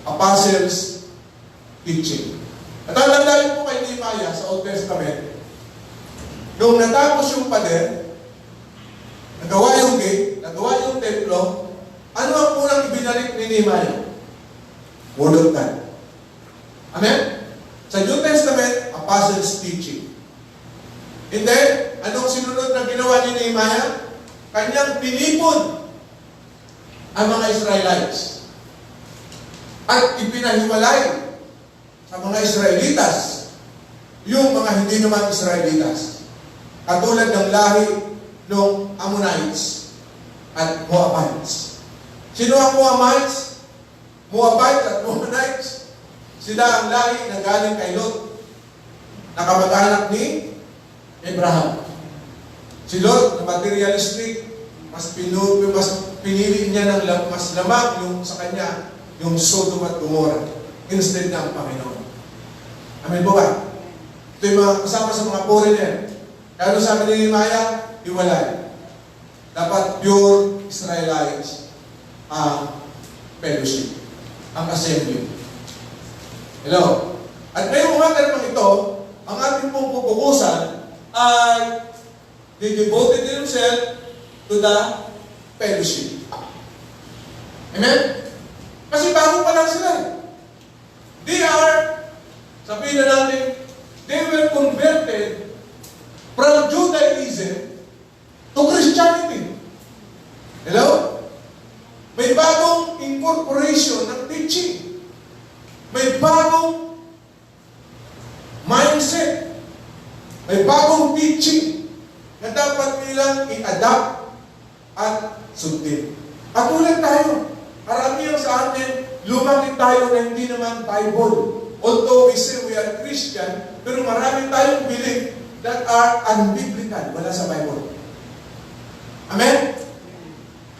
apostles' teaching. At tandaan po kay Nehemiah sa Old Testament, nung natapos yung pader, nagawa yung gate, nagawa yung templo, ano ang unang ibinalik ni Nehemiah? Word of God. Amen? Sa New Testament, apostles' teaching. And then, anong sinunod na ginawa ni Nehemiah? Kanyang pinipon ang mga Israelites at ipinahiwalay sa mga Israelitas yung mga hindi naman Israelitas. Katulad ng lahi ng Ammonites at Moabites. Sino ang Moabites? Moabites at Ammonites, sila ang lahi na galing kay Lot, na kamag-anak ni Abraham. Si Lot, na materialistic, mas pinili niya ng mas lamang yung sa kanya, yung Sodom at Gomorrah, instead ng Panginoon. Amen po ba? Ito yung mga kasama sa mga foreigner. Kaya sabi ni Nehemiah, iwalay. Dapat pure Israelites ang fellowship, ang assembly. Hello? At ngayong umaga naman ito, ang ating pong pupukusan ay they devoted themselves to the fellowship. Amen? Kasi bago pa lang sila. They are, sabihin na natin, they were converted from Judaism to Christianity. Hello? May bagong incorporation ng teaching. May bagong mindset. May bagong teaching na dapat nilang i-adapt at sundin. Katulad tayo. Karamihan sa atin, lumaki tayo na hindi naman Bible. Although we say we are Christian, pero marami tayong belief that are unbiblical. Wala sa Bible. Amen?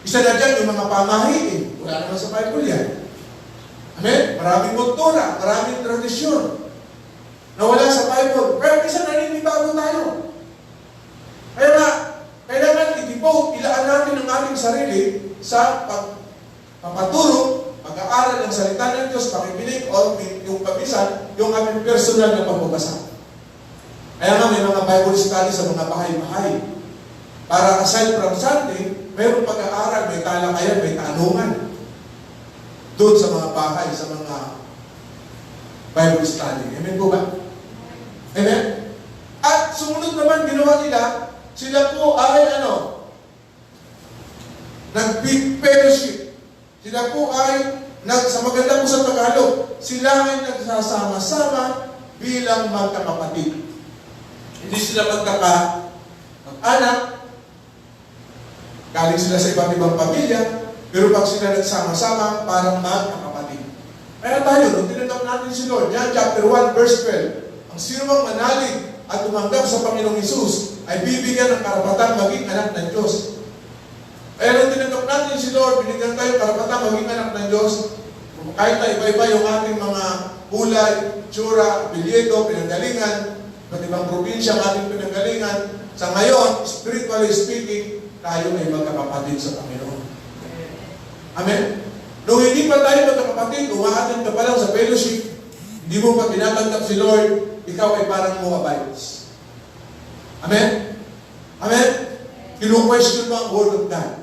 Isa na dyan yung mga pamahiin. Wala naman sa Bible yan. Amen? Maraming kultura, maraming tradisyon na wala sa Bible. Pero isa naninibago tayo. Kaya nga, kailangan i-devote, ilaan natin ang ating sarili sa pagpapaturo, pag-aaral ng salita ng Diyos, pakikinig, o yung pabisan, yung aming personal na pagbabasa. Kaya nga may mga Bible study sa mga bahay-bahay. Para aside from Sunday, mayroong pag-aaral, may talakayan, may tanungan. Doon sa mga bahay, sa mga Bible study. Amen po ba? Amen? At sumunod naman, ginawa nila, sila po ay nag-fellowship. Sila po ay, sa maganda po sa Tagalog, sila ay nagsasama-sama bilang magkakapatid. Hindi sila mag-anak, galing sila sa iba't ibang pamilya, pero pag sila nagsama-sama, parang magkakapatid. Kaya tayo, nung tinanggap natin si Lord, John chapter 1, verse 12, ang sino mang manalig at tumanggap sa Panginoong Hesus ay bibigyan ng karapatan maging anak ng Diyos. Kaya nung tinanggap natin si Lord, binigyan tayo karapatan maging anak ng Diyos, kahit na iba-iba yung ating mga kulay, tsura, bilyeto, pinanggalingan, at ibang probinsya ang ating pinanggalingan, sa ngayon, spiritually speaking, tayo ay magkakapatid sa Panginoon. Amen? Nung hindi pa tayo magkakapatid, umaatin ka pa lang sa fellowship, hindi mo pa tinatanggap si Lord, ikaw ay parang Moabites. Amen? Amen? Kinu-question mo ang Word of God.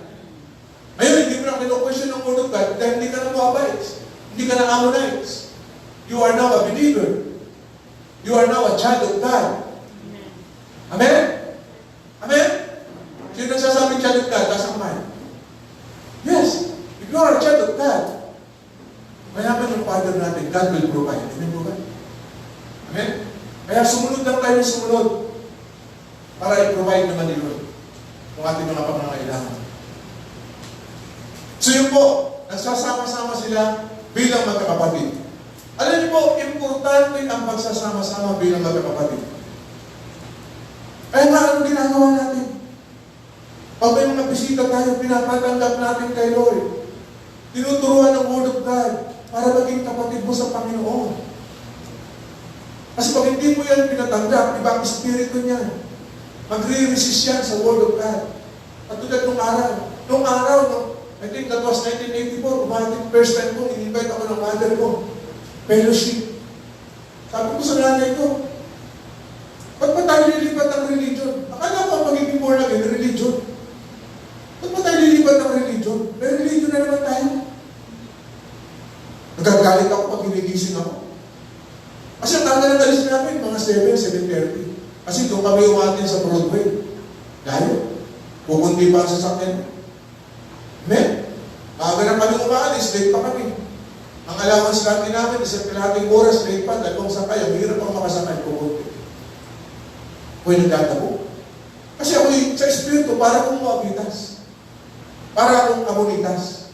Ngayon, hindi mo na kinu-question ang Word of God dahil hindi ka na Moabites. Hindi ka na Ammonites. You are now a believer. You are now a child of God. Amen? Amen? Sino nagsasabing child of God? Taas ang kamay. Yes. If you are a child of God, mayaman yung Father natin, God will provide. Amen po ba? Amen? Kaya sumunod lang tayo ng sumunod para i-provide naman ni Lord ang ating mga pangangailangan. So yun po, nagsasama-sama sila bilang magkakapatid. Alam niyo po, importante ang pagsasama-sama bilang magkakapatid. Kaya nga, anong ginagawa natin? Pag may mga bisita tayo, pinapatanggap natin kay Lord. Tinuturuan ng Word of God para maging kapatid mo sa Panginoon. Kasi pag hindi mo yan pinatanggap, iba ang espiritu niya. Magre-resist yan sa Word of God. At tulad nung araw. Nung araw, I think that was 1984, umating first time ko, in-invite ako ng mother ko. Fellowship. Sabi ko sa nanay ko, ba't ba tayo lilipat ng religion? Akala ko ang magiging born again, religion. Ba't ba tayo lilipat ng religion? May religion na naman tayo. Nagagalit ako pag hinigising ako. Kasi ang tanda ng alis namin, mga 7, 7:30. Kasi doon kami umatin sa Broadway. Layo. Pupunti pa ang sasakyan. Amen? Maaga na kami umaalis, late pa kami. Ang allowance natin namin, isang kalahating oras, late pa, dalawang sakay, ang hirap ang makasakay, pupunti. Pwede nagtatabo. Kasi ako sa Espiritu, para akong muabitas. Para akong amunitas.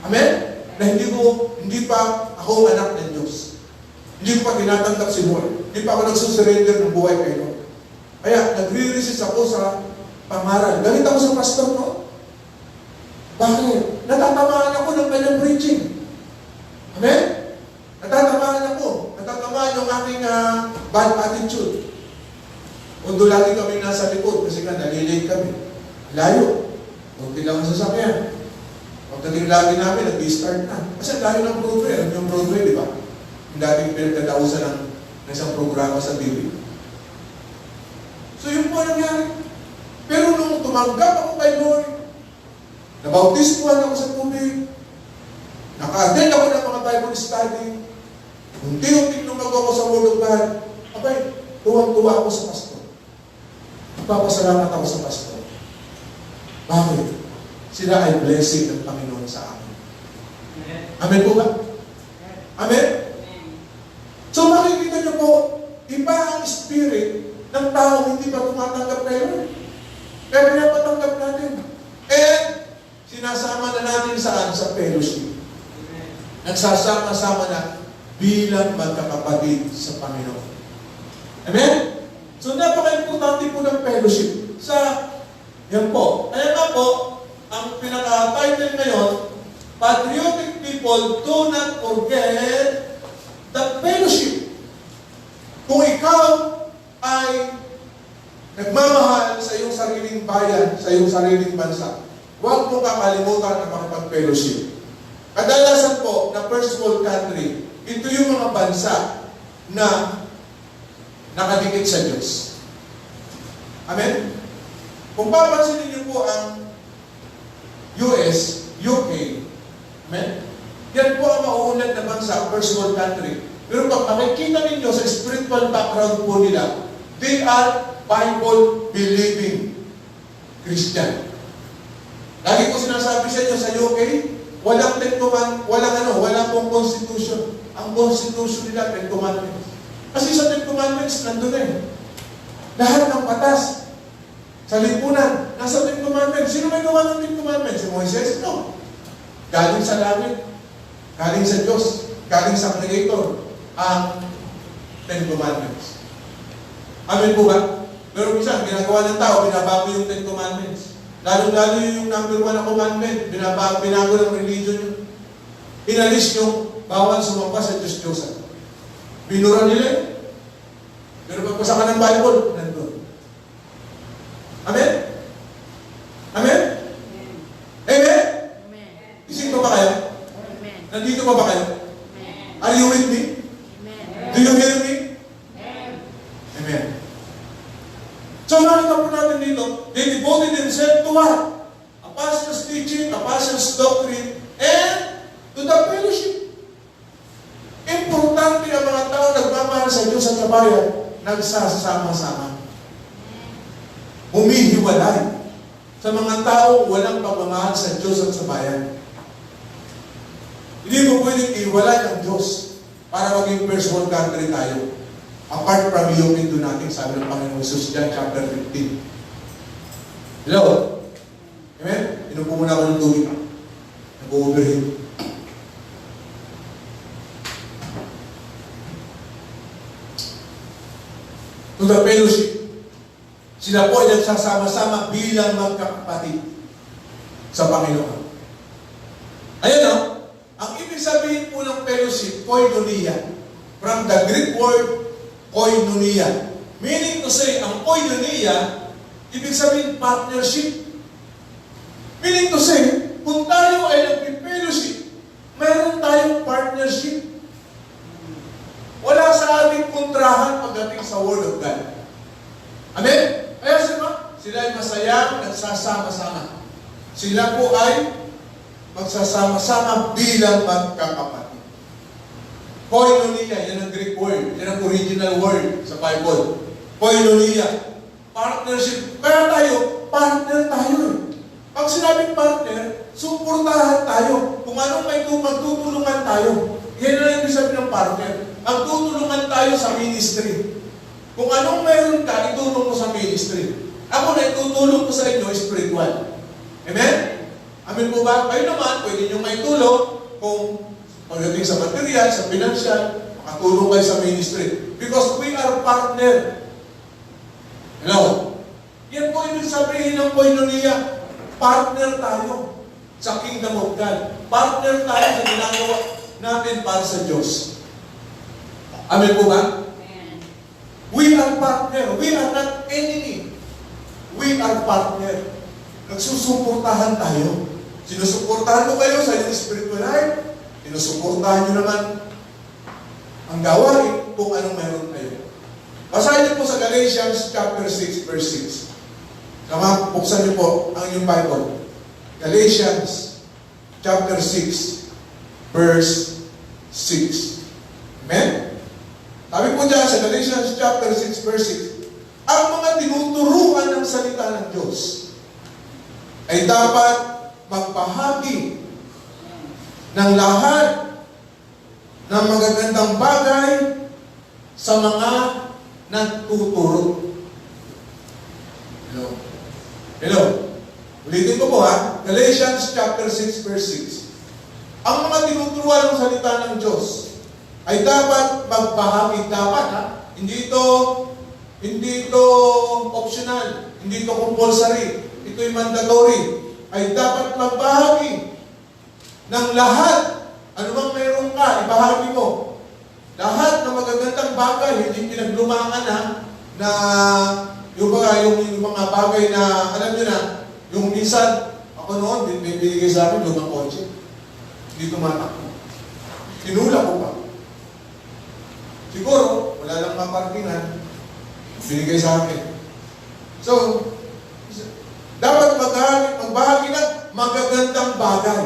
Amen? Na hindi pa ako anak ng Diyos. Hindi ko pa tinatanggap si Lord. Hindi pa ako nagsusurrender ng buhay kay Lord. Kaya, nagre-resist ako sa pangaral. Galit ako sa pastor, no? Bakit? Natatamaan ako ng kanyang preaching. Amen? Natatamaan ako. Natatamaan yung aking bad attitude. Kundo lagi kami nasa likod kasi nga nalilate kami. Layo. Kunti lang ang sasakyan. Pagdating lagi namin, nag-start na. Kasi layo ng Broadway. Alam yung Broadway, di ba? Yung dating pinagdadausan ng isang programa sa TV. So yun po nangyari. Pero nung tumanggap ako kay Lord, nabautismuhan ako sa tubig, naka-attend ako ng mga Bible study, unti-unti lumag ako sa Word of God, abay, tuwang-tuwa ako sa pastor. Nagpapasalamat ako sa pastor. Bakit? Sila ay blessing ng Panginoon sa amin. Amen po ba? Amen? So makikita niyo po, iba ang spirit ng tao hindi pa tumatanggap kay Lord. Kaya pinapatanggap natin. And sinasama na natin saan? Sa fellowship. Nagsasama-sama na bilang magkakapatid sa Panginoon. Amen? So napaka-importante po ng fellowship. Yan po. Kaya nga po, ang pinaka-title ngayon, Patriotic People Do Not Forget the Fellowship. Kung ikaw ay nagmamahal sa iyong sariling bayan, sa iyong sariling bansa, huwag mo kakalimutan ang makapag-fellowship. Kadalasan po, na first world country, ito yung mga bansa na nakadikit sa Diyos. Amen? Kung papansinin niyo po ang US, UK, amen? Yan po ang mauunlad na bansa, first world country. Pero pag makikita ninyo sa spiritual background po nila, they are Bible-believing Christian. Lagi ko sinasabi sa inyo sa UK, wala pong constitution. Ang constitution nila, 10 Commandments. Kasi sa 10 Commandments, nandun eh. Lahat ng batas sa lipunan, nasa 10 Commandments. Sino may gawa ng 10 Commandments? Si Moises? No. Galing sa langit, galing sa Diyos, galing sa Creator, ang 10 Commandments. Amen po ba? Pero minsan, ginagawa ng tao, binabago yung 10 Commandments. Lalo-lalo yung number 1 na commandment, binago ng religion yun. Inalis yung bawal sumampa sa Diyos-Diyosan. Binura nila yun. Pero pagpasa ka ng Bible, nandun. Amen? Amen? Amen? Isip ko ba kayo? Nandito pa ba kayo? Are you with me? Do you hear me? Amen. So nakita po natin dito, they devoted themselves to what? Apostles' teaching, apostles' doctrine, and to the fellowship. Importante ang mga tao taong nagmamahal sa Diyos at sa bayan, nagsasama-sama. Humihiwalay sa mga taong walang pagmamahal sa Diyos at sa bayan. Hindi mo pwedeng iwalay ang Diyos para maging first world country tayo. Apart from iyong doon natin, sabi ng Panginoon Jesus, John chapter 15. Hello? Amen? Inupo muna ako ng tubig. Nag-overheat. To the fellowship. Sila po ay nagsasama-sama bilang magkakapatid sa Panginoon. Ayan o, ang ibig sabihin po ng fellowship, koinonia. From the Greek word, koinonia. Meaning to say, ang koinonia, ibig sabihin partnership. Meaning to say, kung tayo ay nag-fellowship, mayroon tayong partnership. Wala sa ating kontrahan pagdating sa Word of God. Amen? Kaya sila ay masayang nagsasama-sama. Sila po ay magsasama-sama bilang magkakapatid. Koinonia, yan ang Greek word. Yan ang original word sa Bible. Koinonia. Partnership. Kaya tayo, partner tayo. Pag sinabing partner, suportahan tayo. Kung anong may magtutulungan tayo. Yan na yung sabi ng partner. Ang tutulungan tayo sa ministry. Kung anong meron ka, itulong mo sa ministry. Ako na itutulong ko sa inyo, spiritual. Amen? Amen po ba? Kayo naman, pwede nyo may tulong kung pagdating sa material, sa financial, makatulong kayo sa ministry. Because we are partner. Hello? Yan po ibig sabihin ng koinonia. Partner tayo sa kingdom of God. Partner tayo sa ginagawa natin para sa Diyos. Amen po ba? Amen. We are partner. We are not enemy. We are partner. Nagsusuportahan tayo. Sinusuportahan ko kayo sa inyong spiritual life. Sinusuportahan nyo naman ang gawain kung anong meron kayo. Basahin niyo po sa Galatians chapter 6 verse 6. Kama, buksan niyo po ang inyong Bible. Galatians chapter 6 verse 6. Amen? Sabi po dyan sa Galatians chapter 6 verse 6, ang mga tinuturuan ng salita ng Diyos ay dapat magbahagi ng lahat ng magagandang bagay sa mga nagtuturo. Hello? Hello? Ulitin ko po ha. Galatians chapter 6 verse 6. Ang mga tinuturuan ng salita ng Diyos ay dapat magbahagi. Dapat ha? Hindi ito optional. Hindi ito compulsory. Ito'y mandatory. Ay dapat magbahagi ng lahat. Ano bang mayroon ka, ibahagi mo. Lahat ng magagandang bagay, hindi pinaglumaan na yung mga bagay na, alam nyo na, yung minsan, ako noon, binigay sa akin lumang kotse. Hindi tumatakbo. Tinula ko pa. Siguro, wala lang maparkingan, binigay sa akin. So, dapat magbahagi ng magagandang bagay.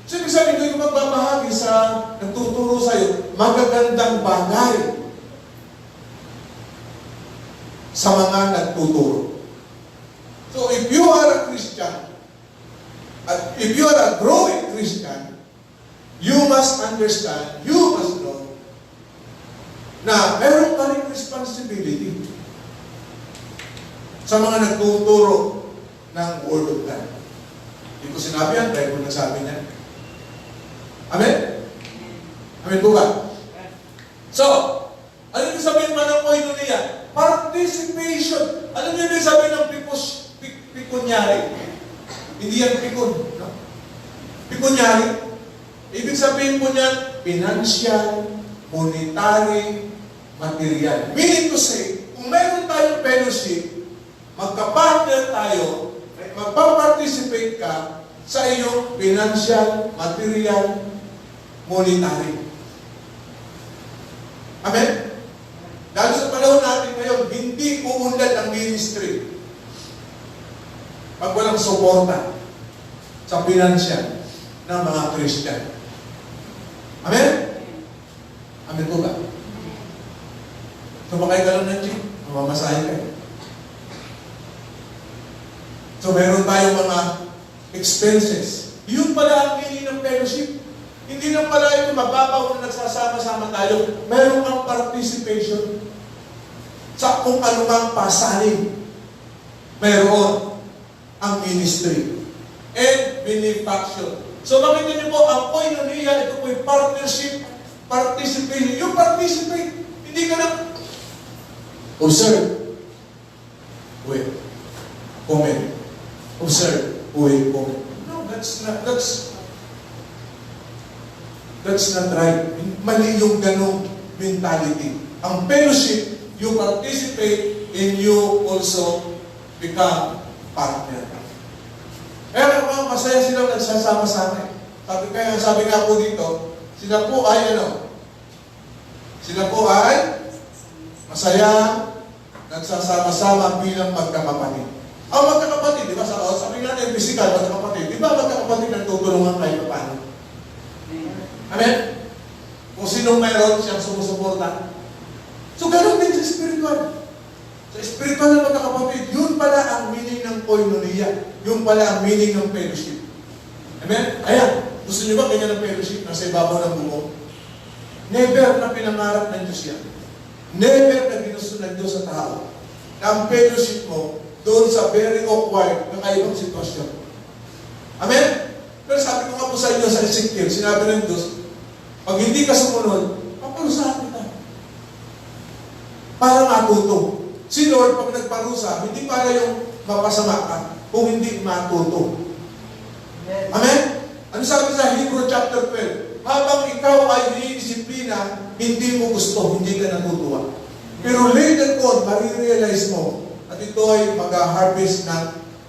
So, ibig sabihin ko yung magbabahagi sa nagtuturo sa'yo, magagandang bagay sa mga nagtuturo. So, if you are a Christian, at if you are a growing Christian, you must understand, you must know, na meron ka rin responsibility sa mga nagtuturo ng Word of God. Hindi ko sinabi yan, dahil ko nagsabi niyan. Amen? Amen po ba? So, ano yung sabihin man ng koinonia? Participation. Ano yung sabihin ng pikunyari? Hindi yan pikun. No? Pikunyari. Ibig sabihin po niyan, financial, monetary, material. Meaning to say, kung meron tayong fellowship, magka-partner tayo, magpa-participate ka sa iyong financial, material, monetary. Amen? Dahil sa panahon natin ngayon, hindi uunlad ang ministry pag walang suporta sa financial ng mga Christian. Amen? Amen po ba? Sumakay ka lang ng jeep, mamamasahe ka. So meron tayong mga expenses. Yun pala ang meaning ng fellowship. Hindi lang pala ito mababaw na nagsasama-sama tayo. Meron kang participation sa kung ano mang pasanin. Meron ang ministry and benefaction. So makita niyo po, ang koinonia, ito po yung partnership, participation. You participate. Hindi ka lang observe. Wait. Comment. Observe. Wait. Comment. No, that's not right. Mali yung ganong mentality. Ang fellowship, you participate and you also become partner. Kaya naman, masaya silang nagsasama-sama. Sabi nga po dito, sila po ay masaya, nagsasama-sama bilang magkakapatid. Ang magkakapatid, di ba? Sabi nga natin, physical, magkakapatid. Di ba magkakapatid nagtutulungan kayo paano? Amen? Kung sinong mayroon siyang sumusuporta. So, ganoon din sa spiritual. Sa spiritual na magkakapatid, yun pala ang meaning ng koinonia. Yun pala ang meaning ng fellowship. Amen? Ayan, gusto niyo ba kanya ng fellowship nasa ibabaw ng bubong? Never na pinangarap ng Diyos yan. Never na ginusto ng Diyos sa tao. Na ang fellowship mo, doon sa very awkward, kakaibang sitwasyon. Amen? Pero sabi ko nga po sa inyo sa Ezekiel, sinabi ng Diyos, pag hindi ka sumunod, paparusahan kita. Para matuto. Si Lord, pag nagparusa, hindi para yung mapasama ka, kung hindi matuto. Amen? Ano sabi sa Hebrew chapter 12? Habang ikaw ay dinidisiplina, hindi mo gusto, hindi ka natutuwa. Pero later on, marirealize mo at ito ay mag-harvest ng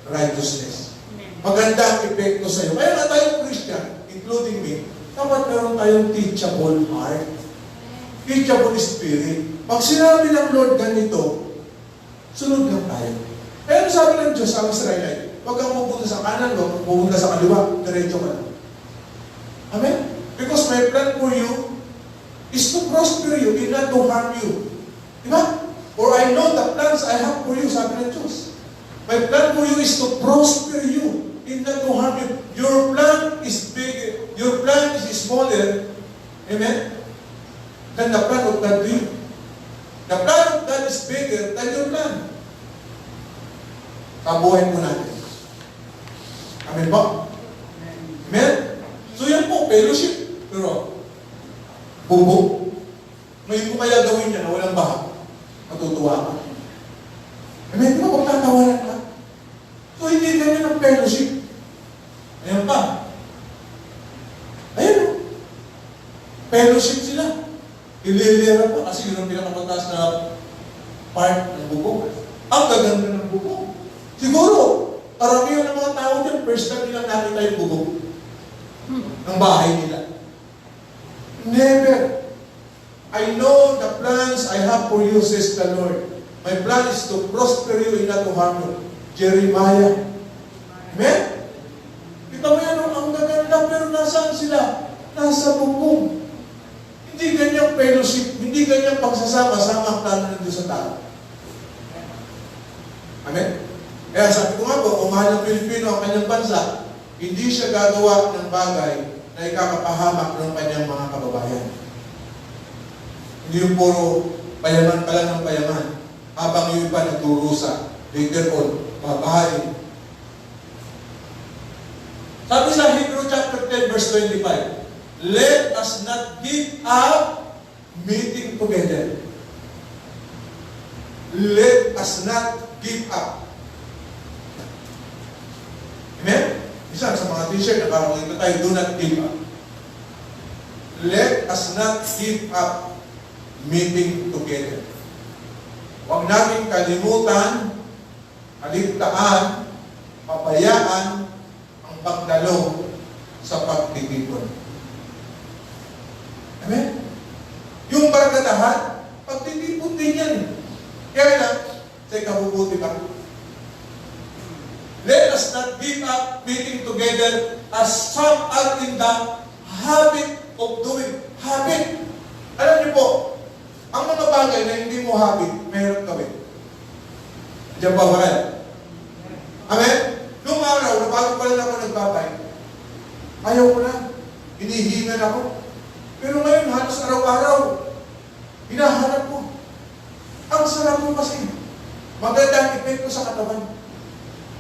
righteousness. Magandang epekto sa iyo. Kaya nga tayong Christian, including me, dapat meron tayong teachable heart. Teachable spirit. Pag sinabi ng Lord ganito, sunod lang tayo. Kaya ano sabi ng Diyos sa Israelite? Huwag kang pupunta sa kanan, huwag kang pupunta sa kaliwa, diretso ka lang. Amen? Because my plan for you is to prosper you, and not to harm you. Diba? For I know the plans I have for you, sabi ng Diyos. My plan for you is to prosper you, and not to harm you. Your plan is big, your plan is smaller, amen, than the plan of God to you. The plan of God is bigger than your plan. Kabuhay mo natin. Amen ba? Amen? So yan po, fellowship. Pero, bubo. Ngayon mo kaya gawin niya na walang baha. Matutuwa ka. Amen? Di ba pagtatawanan ka? So hindi ganyan ang fellowship. Ayan pa. Ayan o. Fellowship sila. Ililera pa kasi yun ang pinakamataas na part ng bubong. Ang gaganda ng bubong. Siguro, karamihan ng mga tao dyan, first time nilang nakita yung bubong ng bahay nila. Never. I know the plans I have for you, says the Lord. My plan is to prosper you and not to harm you. Jeremiah. Amen? Kita mo yan, ang gaganda, pero nasaan sila? Nasa bubong. Hindi ganyang fellowship, hindi ganyang pagsasama-sama ang plano ng Diyos sa tao. Amen? Kaya sabi ko nga po, kung mahal ng Pilipino ang kanyang bansa, hindi siya gagawa ng bagay na ikakapahamak ng kanyang mga kababayan. Hindi yung puro payaman pa lang ng payaman, habang yung iba nagdurusa, later on, babahain. Sabi sa Hebrew chapter 10 verse 25, let us not give up meeting together. Let us not give up. Amen? Isa sa mga t-shirt, nakakita tayo, do not give up. Let us not give up meeting together. Huwag natin kalimutan, kaligtaan, pabayaan ang pagdalo sa pagtitipon. Amen? Yung barkadahan, pagtitipon din yan. Kaya lang, sa ikabubuti ba? Let us not give up meeting together as some are in the habit of doing. Habit. Alam niyo po, Ang mga bagay na hindi mo habit, mahirap gawin. Diyan ba ba kayo? Amen? Noong araw, na bago pa rin ako nagbabay, ayaw ko na. Hinihingan ako. Pero ngayon, halos araw-araw, hinahanap ko. Ang sarap mo kasi. Maganda ang epekto sa katawan.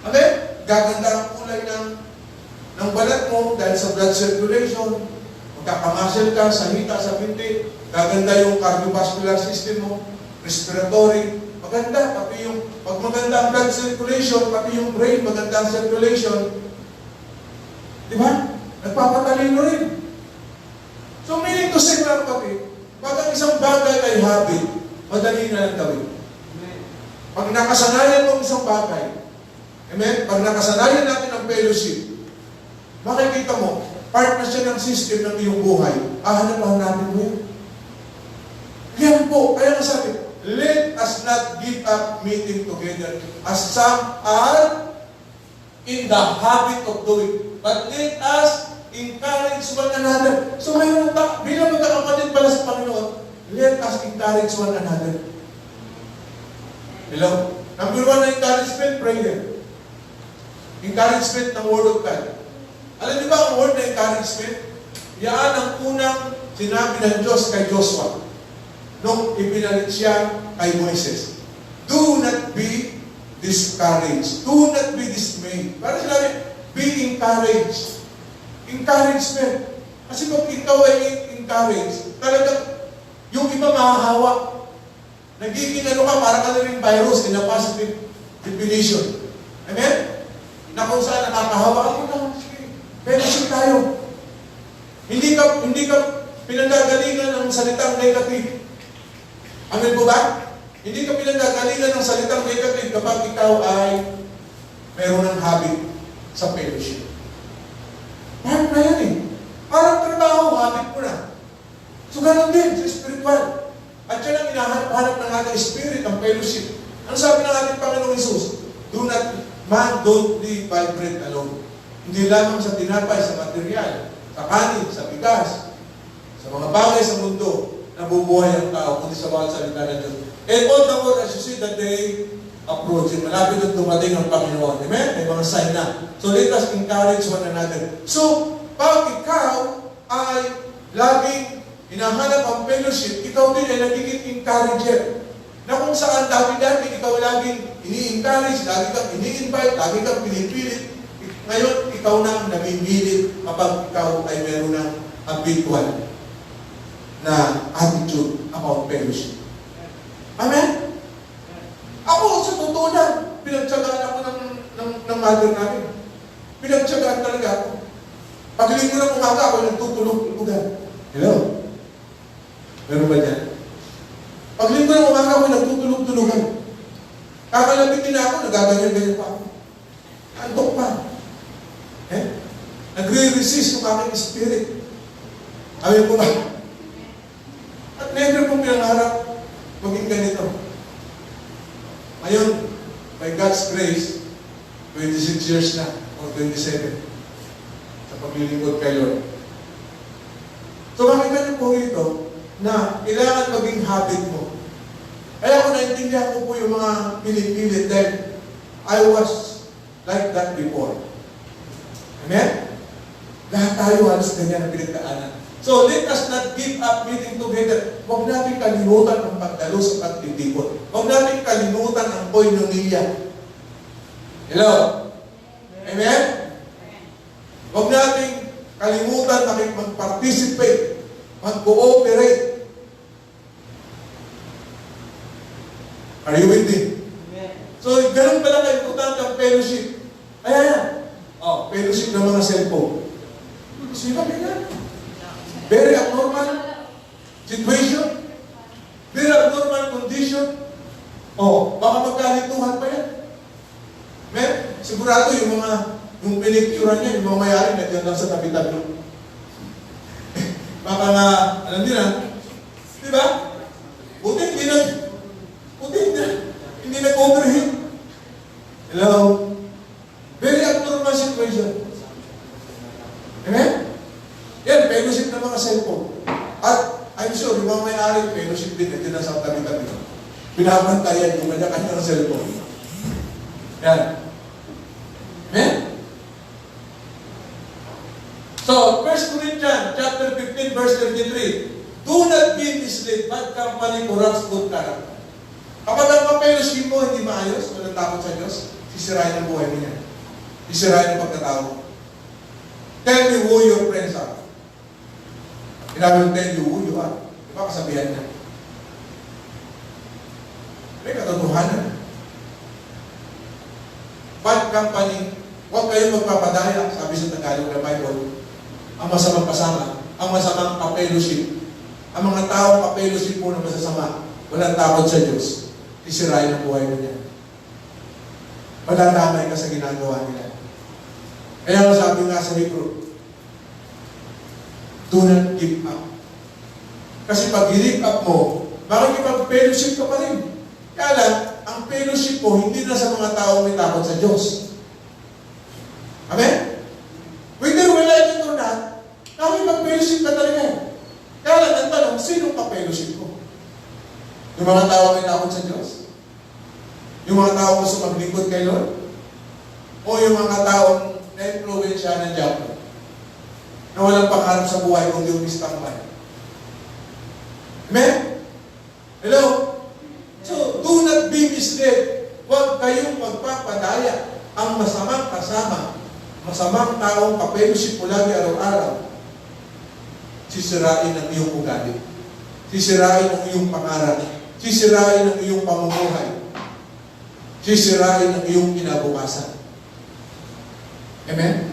Amen? Gaganda ang kulay ng balat mo dahil sa blood circulation. Magkakamuscle ka sa hita, sa binti. Gaganda yung cardiovascular system mo, respiratory. Maganda. Pati yung, pag maganda ang blood circulation, pati yung brain, maganda ang circulation. Di ba? Nagpapatalino rin. So, meaning to say, mga kapatid, pag ang isang bagay ay habit, madali na lang gawin. Pag nakasanayan mo isang bagay, amen? Pag nakasanayan natin ang fellowship, makikita mo, part na siya ng system ng iyong buhay. Hanap-hanapin mo yun. Yan po, kaya nga sabi, let us not give up meeting together as some are in the habit of doing, but let us encourage one another. So ngayon, bilang magkakapatid pala sa Panginoon, let us encourage one another. Hello? Number one na encouragement, prayer. Encouragement ng Word of God. Alam niyo ba ang word na encouragement? Yan ang unang sinabi ng Diyos kay Joshua nung ipinalit siya kay Moises. Do not be discouraged. Do not be dismayed. Para sinabi, be encouraged. Encouragement. Kasi pag ikaw ay encouraged, talagang yung iba mahahawa. Nagiging ano ka, para ka na rin virus in a positive definition. Amen? Na kung saan nakakahawa ako na, sige, fellowship tayo. Hindi ka pinanggagalingan ng salitang negative. Amen po ba? Hindi ka pinanggagalingan ng salitang negative kapag ikaw ay meron ng habit sa fellowship. Parang na yan eh. Parang trabaho, habit mo na. So ganun din sa spiritual. At yan ang hinahanap ng ating spirit, ang fellowship. Ano sabi ng ating Panginoong Isus? Man don't live by bread alone. Hindi lamang sa tinapay, sa material, sa kanin, sa bigas, sa mga bagay sa mundo, nabubuhay ang tao, kundi sa bawat salita ng Diyos. And all the more, as you see, that day approaching. Malapit na dumating ang Panginoon. Amen? May mga sign na. So let us encourage one another. So, pag ikaw ay laging hinahanap ang fellowship, ikaw din ay nagiging encourager. Na kung saan dati-dati ikaw laging ini-encourage, lagi kang ini-invite, lagi kang pinipilit. Ngayon, ikaw na ang namimilit kapag ikaw ay meron ng habitual na attitude about fellowship. Amen? Ako, sa totoo na, pinagtsagaan ako ng mother namin. Pinagtsagaan talaga ako. Paglinggo ng umaga, ako nagtutulog-tulugan. Hello? Meron ba dyan? Paglinggo ng umaga, ako nagtutulog-tulugan. Kakalabitin na ako, nagaganyan-ganyan pa ako. Antok pa. Nagre-resist yung aking spirit. Amin po ba? At never kong pinangarap maging ganito. Ngayon, by God's grace, 26 years na, o 27, sa paglilingkod kay Lord. So makita niyo po ito, na kailangan maging habit mo. Kaya kung naintindihan ko po yung mga pilit-pilit dahil I was like that before. Amen? Lahat tayo halos ganyan ang pinagdaanan. So, let us not give up meeting together. Huwag natin kalimutan ang pagdalo sa pagtitipon. Huwag natin kalimutan ang koinonia. Hello? Amen? Huwag natin kalimutan mag-participate, mag-cooperate. Are you with me? So, ganun pala ka-importante ang fellowship. Ayan. Fellowship ng mga cellphone. Sino ganyan? Very abnormal situation. Very abnormal condition. Baka magkalituhan pa yan. Sigurado yung pinicturan niya, yung mga mayari, nandiyan lang sa tabi-tabi. Baka nga, alam din na, di ba? Buti hindi nag-overheat. Hello? Very abnormal situation. Amen? Yan, fellowship ng mga cellphone. At I'm sure, yung mga may-ari, fellowship din, nandiyan na sa Binabantayan yung kanya-kanyang cellphone. Yan. Amen? So, 1 Corinthians chapter 15, verse 33. Do not be misled. Bad company corrupts good character. Kapag ang kapelosip mo hindi maayos, walang takot sa Diyos, sisirain ang buhay mo niya. Sisirain ang pagkatao. Tell me who your friends are. And I will tell you who you are. Diba kasabihan niya? May katotohanan. Bad company, huwag kayong magpapadaya, sabi sa Tagalog na Bible, ang masamang kasama, ang masamang kapelosip. Ang mga tao kapelosip mo na masasama, walang takot sa Diyos, isirain ang buhay mo niya. Madadamay ka sa ginagawa nila. Kaya nga sabi nga sa Hebrew, do not give up. Kasi pag give up mo, makikipag-fellowship ka pa rin. Kaya lang, ang fellowship mo, hindi na sa mga tao may takot sa Diyos. Amen? Whether we like it or not, nakikipag-fellowship ka talaga. Kaya lang, ang tanong, sinong ka-fellowship ko? Yung mga tao may takot sa Diyos? Yung mga tao gusto maglingkod kay Lord? O yung mga taong na-influensya ng diablo? Na walang pangarap sa buhay kung di umistambay? Amen? Hello? So, do not be misled. Huwag kayong magpapadaya. Ang masamang kasama, masamang taong kapelosip mo lagi araw-araw, sisirain ang iyong ugali. Sisirain ang iyong pangarap. Sisirain ang iyong pamumuhay. Sisirain ang iyong kinabukasan. Amen?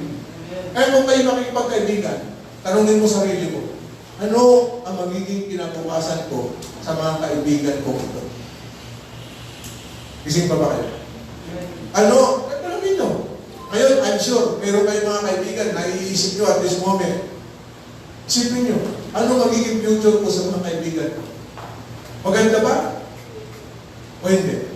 Kaya kung kayo makikipagkaibigan, tanungin mo sarili mo, ano ang magiging kinabukasan ko sa mga kaibigan ko ito? Gising pa ba kayo? Ano? Tanungin nyo. Ngayon, I'm sure, meron kayong mga kaibigan na iisip nyo at this moment. Isipin nyo, ano magiging future ko sa mga kaibigan ko? Maganda ba? O hindi?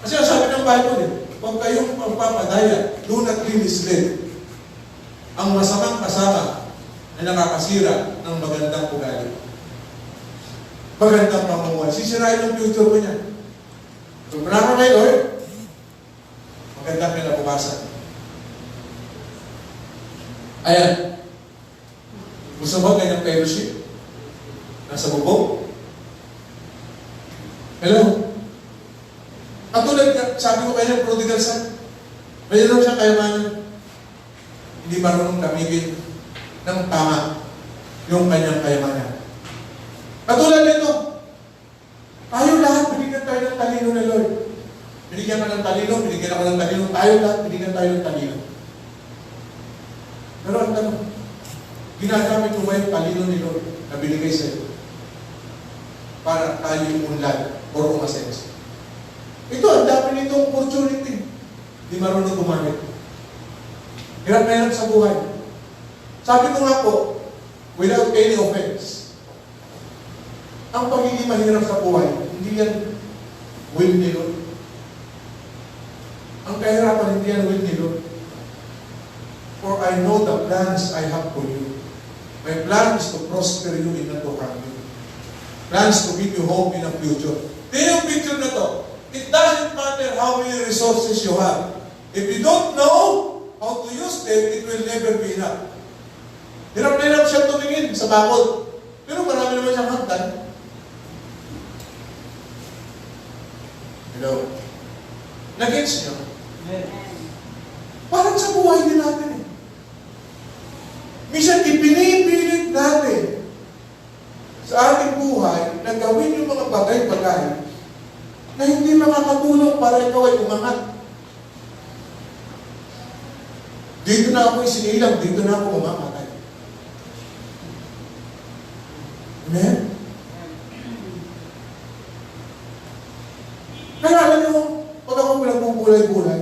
Kasi ang sabi ng Bible huwag kayong magpapadaya, do not be misled. Ang masamang kasama na nakakasira ng magandang ugali. Magandang pamumuhay. Sisirain ang future ko niya. Kung marami kayo, magandang kinabukasan. Ayan. Gusto mo ganyang fellowship? Nasa bubong? Hello? Katulad, sabi ko kayo ng prodigal son, mayroon siyang kayamanan. Hindi marunong gamitin ng tama yung kanyang kayamanan. Katulad nito, tayo lahat binigyan tayo ng talino na Lord. Binigyan ka ng talino, binigyan ako ng talino, tayo lahat binigyan tayo ng talino. Pero ang tanong, ginagamit mo ba yung talino ni Lord na binigay sa iyo para tayo umunlad o umasenso? Ito, ang dami nitong opportunity. Hindi marunong gumamit. Hirap na hirap sa buhay. Sabi ko nga po, without any offense, ang pagiging mahirap sa buhay, hindi yan will ni Lord. Ang kahirapan, hindi yan will ni Lord. For I know the plans I have for you. My plan is to prosper you and not to harm you. Plans to give you hope in the future. Tingnan yung picture na to. It doesn't matter how many resources you have. If you don't know how to use them, it will never be enough. Hirap na hirap siya tumingin sa bakod. Pero marami naman siyang hagdan. Hello? Nag-gets niyo? Parang sa buhay din natin eh. Minsan ipinipilit natin sa ating buhay na gawin yung mga bagay-bagay na hindi makakatulong para ikaw ay umangat. Dito na ako isinilang, dito na ako mamamatay. Amen? Kaya alam niyo, pag ako pinagpupulay-bulay,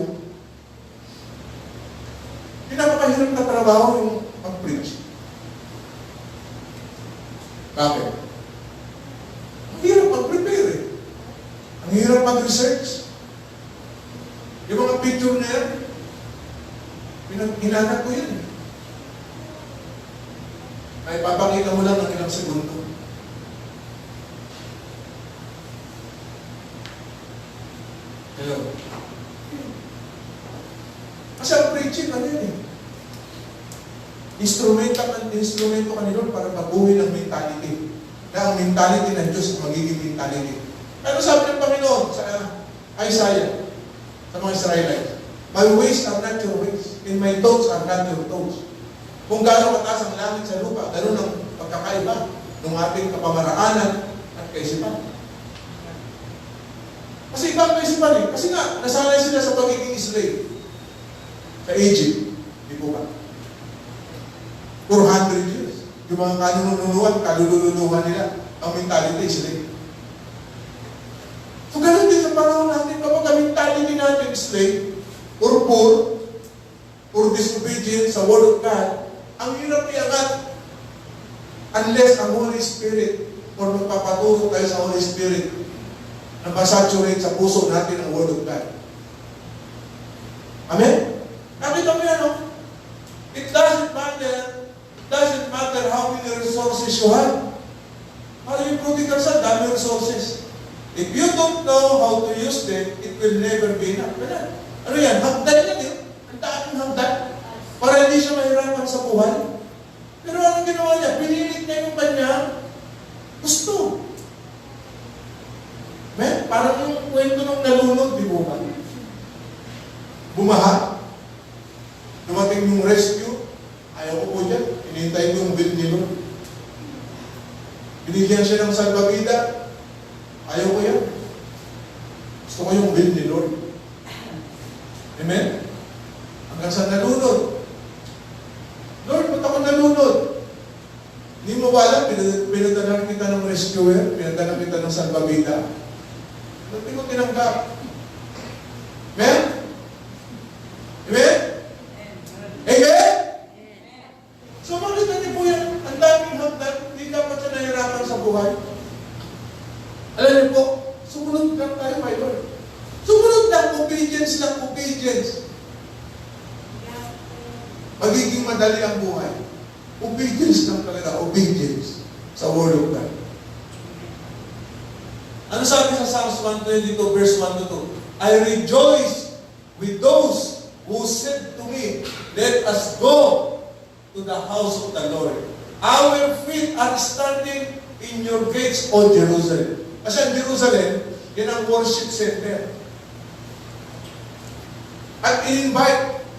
pinapakahirap na trabaho yung pag-preach. Bakit? Ang hirap mag-prepare eh. Ang hirap mag-research. Yung mga picture na yan, hinanap ko yan. Ay, papakita mo lang ng ilang segundo. Hello? Kasi ang preaching, ano yun eh? Instrumento ka ni Lord para baguhin ang mentality. Na ang mentality ng Diyos magiging mentality. Ano sabi ng Panginoon sa Isaiah, sa mga Israelites? My ways are not your ways, and my thoughts are not your thoughts. Kung gaano kataas ang langit sa lupa, ganoon ang pagkakaiba ng ating kapamaraanan at kaisipan. Kasi ibang kaisipan eh. Kasi nga, nasanay sila sa pagiging slave sa Egypt. Di po ba? 400 years. Yung mga kanununuan, kalululuhan nila, ang mentality slave. So, ganun din sa panahon natin, kapag ang mentality natin slave, or poor, or disobedient sa Word of God, ang hirap iangat unless ang Holy Spirit or magpapaturo tayo sa Holy Spirit na masaturate sa puso natin ang Word of God. Amen? Nakita mo yan, no? It doesn't matter how many resources you have. How you prodigal son, dami resources. If you don't know how to use them, it will never be enough. Ano yan? Hagdan yan yun. Ang daming hagdan. Para hindi siya mahirapan sa buhay. Pero anong ginawa niya? Pinilit niya yung kanyang gusto. Parang yung kwento ng nalunod, di ba? Bumaha. Dumating yung rescue. Ayaw ko po dyan. Hinihintay ko yung bill ni Lord. Binigyan siya ng salbabida. Ayaw ko yan. Gusto ko yung bill ni Lord. Amen? Hanggang sa nalunod. Lord, ba't ako nalunod? Hindi mo ba alam, pinadalan kita ng rescuer, pinadalan kita ng salbabida. Ba't di ko tinanggap? Amen? Amen? Amen? So makita niyo po yan, ang daming hagdan, hindi dapat siya nahirapan sa buhay. Alam niyo po, sumunod lang tayo, my Lord. Sumunod lang, obedience lang, obedience. Magiging madali ang buhay. Obedience lang talaga, obedience sa Word of God. Ano sabi sa Psalms 122, verse 1 to 2? I rejoice with those who said to me, let us go to the house of the Lord. Our feet are standing in your gates, O Jerusalem. Kasi ang Jerusalem, yan ang worship center. At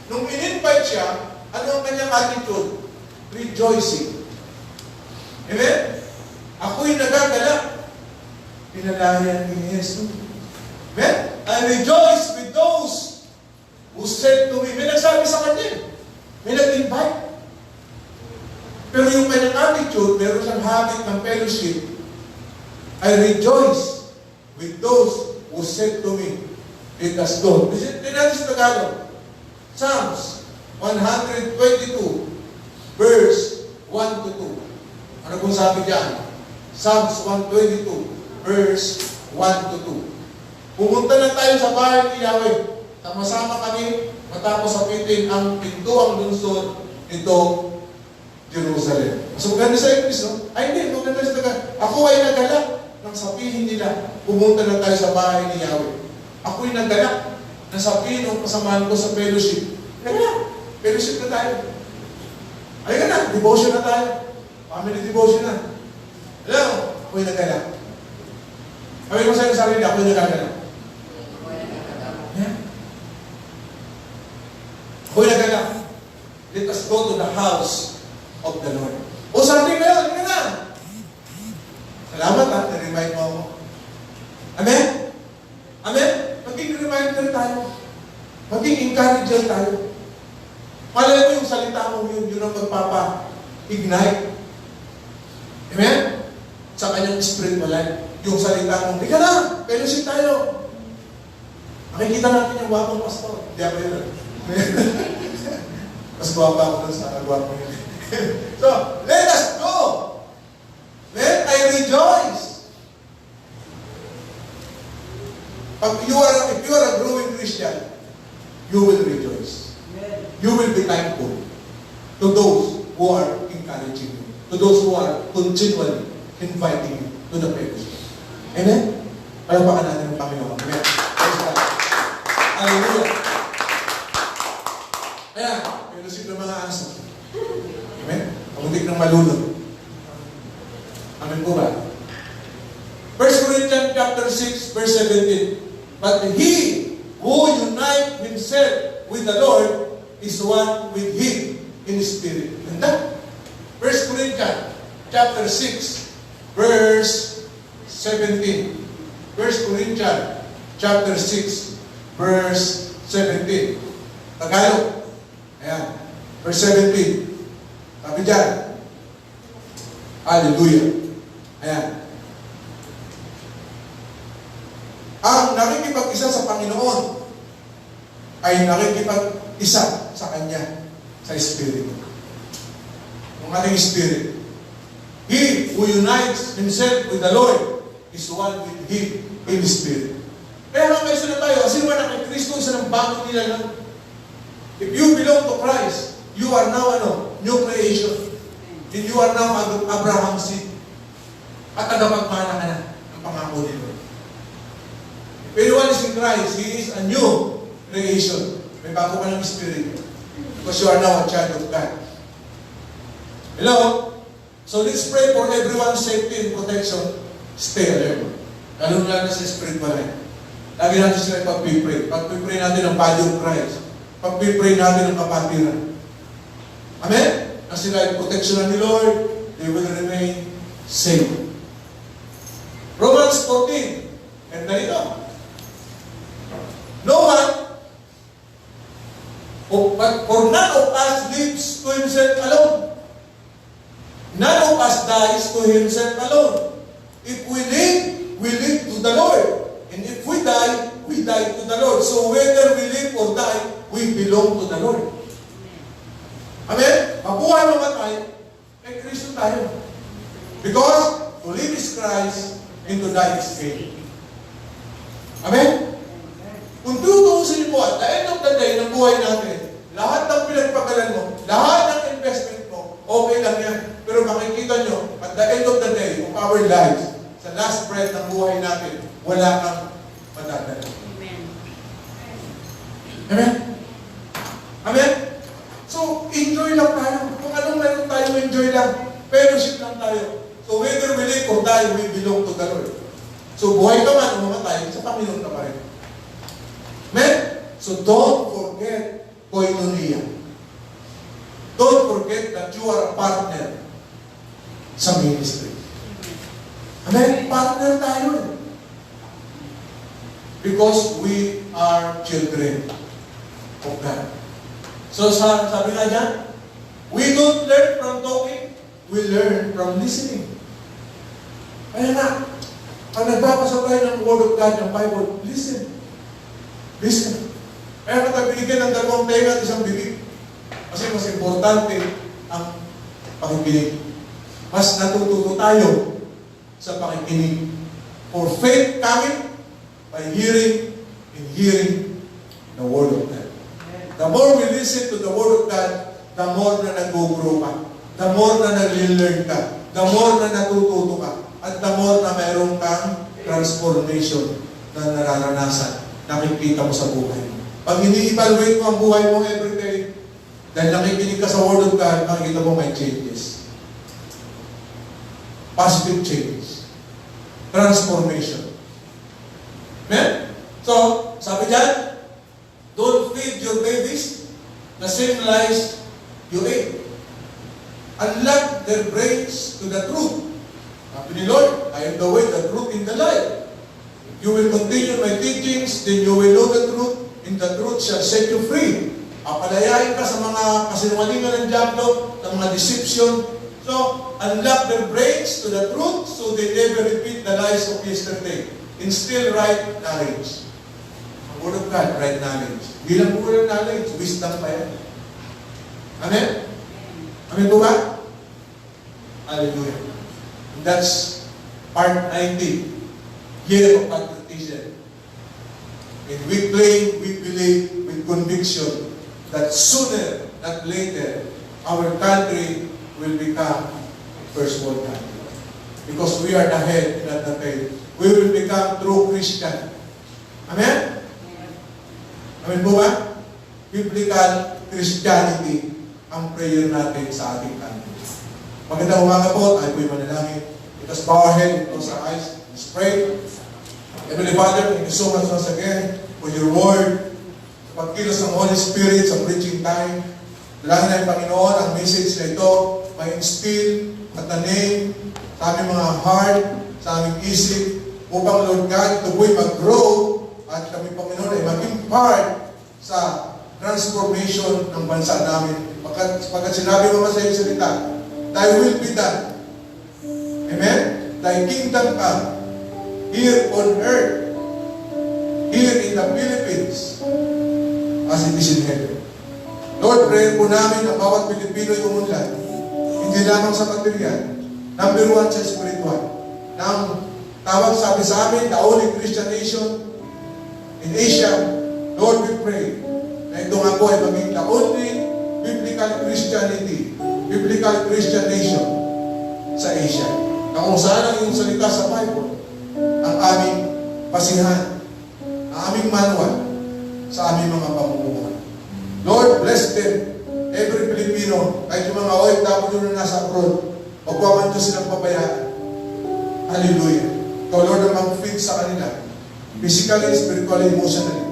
nung in-invite siya, ano ang kanyang attitude? Rejoicing. Amen? Ako'y nagagalak. Pinalayan ni Jesus. Amen? I rejoice with those who said to me. May nagsabi sa kanya. May nag-invite. Pero yung kanyang attitude, meron siyang habit ng fellowship. I rejoice with those who said to me, let us go. Tignan natin sa Tagalog. Psalms 122, verse 1 to 2. Ano kung sabi diyan? Psalms 122, verse 1 to 2. Pumunta na tayo sa bahay ni Yahweh. Sama-sama kami matapos apitin ang pintuang lungsod nito Jerusalem. So maganda sa English, no? Ay hindi, maganda sa Tagalog. Ako ay nagalak nang sabihin nila, pumunta na tayo sa bahay ni Yahweh. Ako'y nagalak na sabihin ng kasamahan ko sa fellowship. Kaya, fellowship na tayo. Ayun na, devotion na tayo. Family devotion na. Alam mo, ako'y nagalak. Sabi mo sa'yo sarili, ako'y nagalak. Ako'y nagalak. Let us go to the house of the Lord. O sabi ngayon, hindi na. Salamat ha, na-remind mo ako. Amen? Amen? Maging reminder tayo. Maging encourager tayo. Malay mo yung salita mo yun ang magpapa-ignite. Amen? Sa kanyang spirit mo lang. Yung salita mo, ika na, fellowship tayo. Makikita natin yung wapang pastor. Hindi ako yun. Mas guwapa ako dun sa guwapa yun. So, let us go. Let I rejoice. If you are a growing Christian, you will rejoice. You will be thankful to those who are encouraging you, to those who are continually inviting you to the fellowship. Amen? Palapakan natin ang Panginoon. Amen? Praise God. But he who unites himself with the Lord is one with him in spirit. Ganda. 1 Corinthians chapter 6, verse 17. 1 Corinthians chapter 6, verse 17. Tagalog. Ayan. Verse 17. Sabi dyan. Hallelujah. Ayan. Ang nakikipag-isa sa Panginoon ay nakikipag-isa sa Kanya, sa Espiritu. Ang ating Spirit. He who unites himself with the Lord is one with Him in Spirit. Kaya nga kayo na tayo, kasi naman ang Kristo, isa ng bago nila lang. If you belong to Christ, you are now new creation. And you are now Abraham's seed. At tagapagmana ka na ng pangako ni Lord. If anyone is in Christ, he is a new creation. May bago ka ng Spirit. Because you are now a child of God. Hello? So let's pray for everyone's safety and protection. Stay alert. Lalo na sa Spirit ba rin. Lagi natin sila pag-pray. Pag-pray natin ang body of Christ. Pag-pray natin ang kapatiran. Amen? Na sila ay protection ni Lord, they will remain safe. Romans 14. And ganito. No one, for none of us lives to himself alone. None of us dies to himself alone. If we live to the Lord. And if we die to the Lord. So whether we live or die, we belong to the Lord. Amen? Mabuhay mamatay, kay Kristo tayo. Because to live is Christ and to die is gain. Amen? Kung tutuusin mo at the end of the day ng buhay natin, lahat ng pinagpagalan mo, lahat ng investment mo, okay lang yan. Pero makikita nyo, at the end of the day of our lives, sa last breath ng buhay natin, wala kang madadala. Amen. Amen? Amen? So, enjoy lang tayo. Kung anong meron tayo, enjoy lang. Fellowship lang tayo. So, whether we live or die, we belong to the Lord. So, buhay ka man o mamatay, sa Panginoon ka pa rin. Amen? So, don't forget koinonia. Don't forget that you are a partner sa ministry. Amen? Partner tayo eh. Because we are children of God. So sabi nga dyan, we don't learn from talking, we learn from listening. Kaya nga, pag nagbabasa tayo ng Word of God, ng Bible, listen. Listen. Kaya kita binigyan ng dalawang tenga at isang bibig. Kasi mas importante ang pakikinig. Mas natututo tayo sa pakikinig. For faith coming by hearing and hearing the Word of God. The more we listen to the Word of God, the more na nag-grow ka. The more na nag-learn ka. The more na natututo ka. At the more na mayroon kang transformation na nararanasan. Nakikita mo sa buhay mo. Pag ini-evaluate mo ang buhay mo everyday, dahil nakikinig ka sa Word of God, makikita mo may changes. Positive changes. Transformation. Amen? So, sabi dyan, don't feed your babies the same lies you ate. Unlock their brains to the truth. Sabi ni Lord, I am the way, the truth, and the life. If you will continue my teachings, then you will know the truth, and the truth shall set you free. Papalayain ka sa mga kasinungalingan ng diablo, ng mga deception. So, unlock their brains to the truth so they never repeat the lies of yesterday. Instill right knowledge. Ang Word of God, right knowledge. Hindi lang po ng knowledge, wisdom pa yan. Amen? Amen po ba? Hallelujah. And that's part 90. Year of patriotism. And we claim, we believe with conviction that sooner, not later, our country will become first world country. Because we are the head, not the tail. We will become true Christian. Amen? Amen po ba? Biblical Christianity ang prayer natin sa ating country. Magandang umaga po, tayo po'y manalangin. Let us bow our head, close our eyes, let's pray. Heavenly Father, thank you so much once again for your word, sa pagkilos ng Holy Spirit sa preaching time. Dalangin namin, Panginoon, ang message na ito may instill at tanim sa aming mga heart, sa aming isip, upang, Lord God, ito po'y mag-grow at kami, Panginoon, ay maging part sa transformation ng bansa namin. Pagkat sinabi mo sa iyong salita, Thy will be done. Amen? Thy kingdom come here on earth, here in the Philippines, as it is in heaven. Lord, prayer po namin ang bawat Pilipino ay umunlad, hindi lamang sa material, number one sa spiritual. Nang tawag sabi sa amin, the only Christian nation in Asia, Lord, we pray na ito nga po ay maging the only biblical Christianity, biblical Christian nation sa Asia. Na kung saan ang iyong salita sa Bible, ang aming pasihan, ang aming manual sa aming mga pamumuhay. Lord, bless them, every Filipino, kahit yung mga OFW na nasa abroad, huwag man Diyos silang pabayaan. Hallelujah. Ikaw, Lord, ang mag-feed sa kanila, physically, spiritually, emotionally.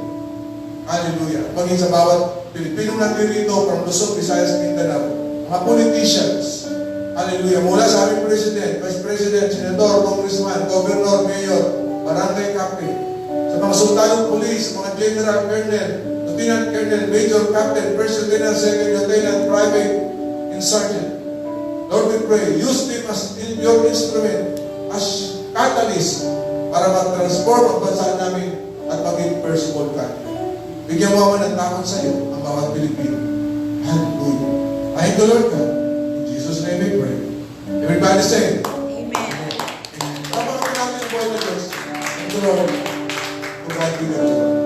Hallelujah. Maging sa bawat Pilipino natin rito, from Luzon, Visayas, Mindanao, mga politicians, hallelujah, mula sa aming President, Vice President, Senador, Congressman, Governor, Mayor, Barangay Captain, sa mga sundalong police, mga General, Colonel, Lieutenant Colonel, Major, Captain, First Lieutenant, Second Lieutenant, Private, and Sergeant. Lord, we pray, use them as your instrument, as catalyst, para mag-transform ang bansa namin at maging first world country. Bigyan mo ng takot sa iyo ang bawat Pilipino. Hallelujah. Thank you, Lord God. In Jesus' name we pray. Everybody say, Amen. Amen. Kapag natin ang buhay na Diyos, thank you, Lord. To God be the glory.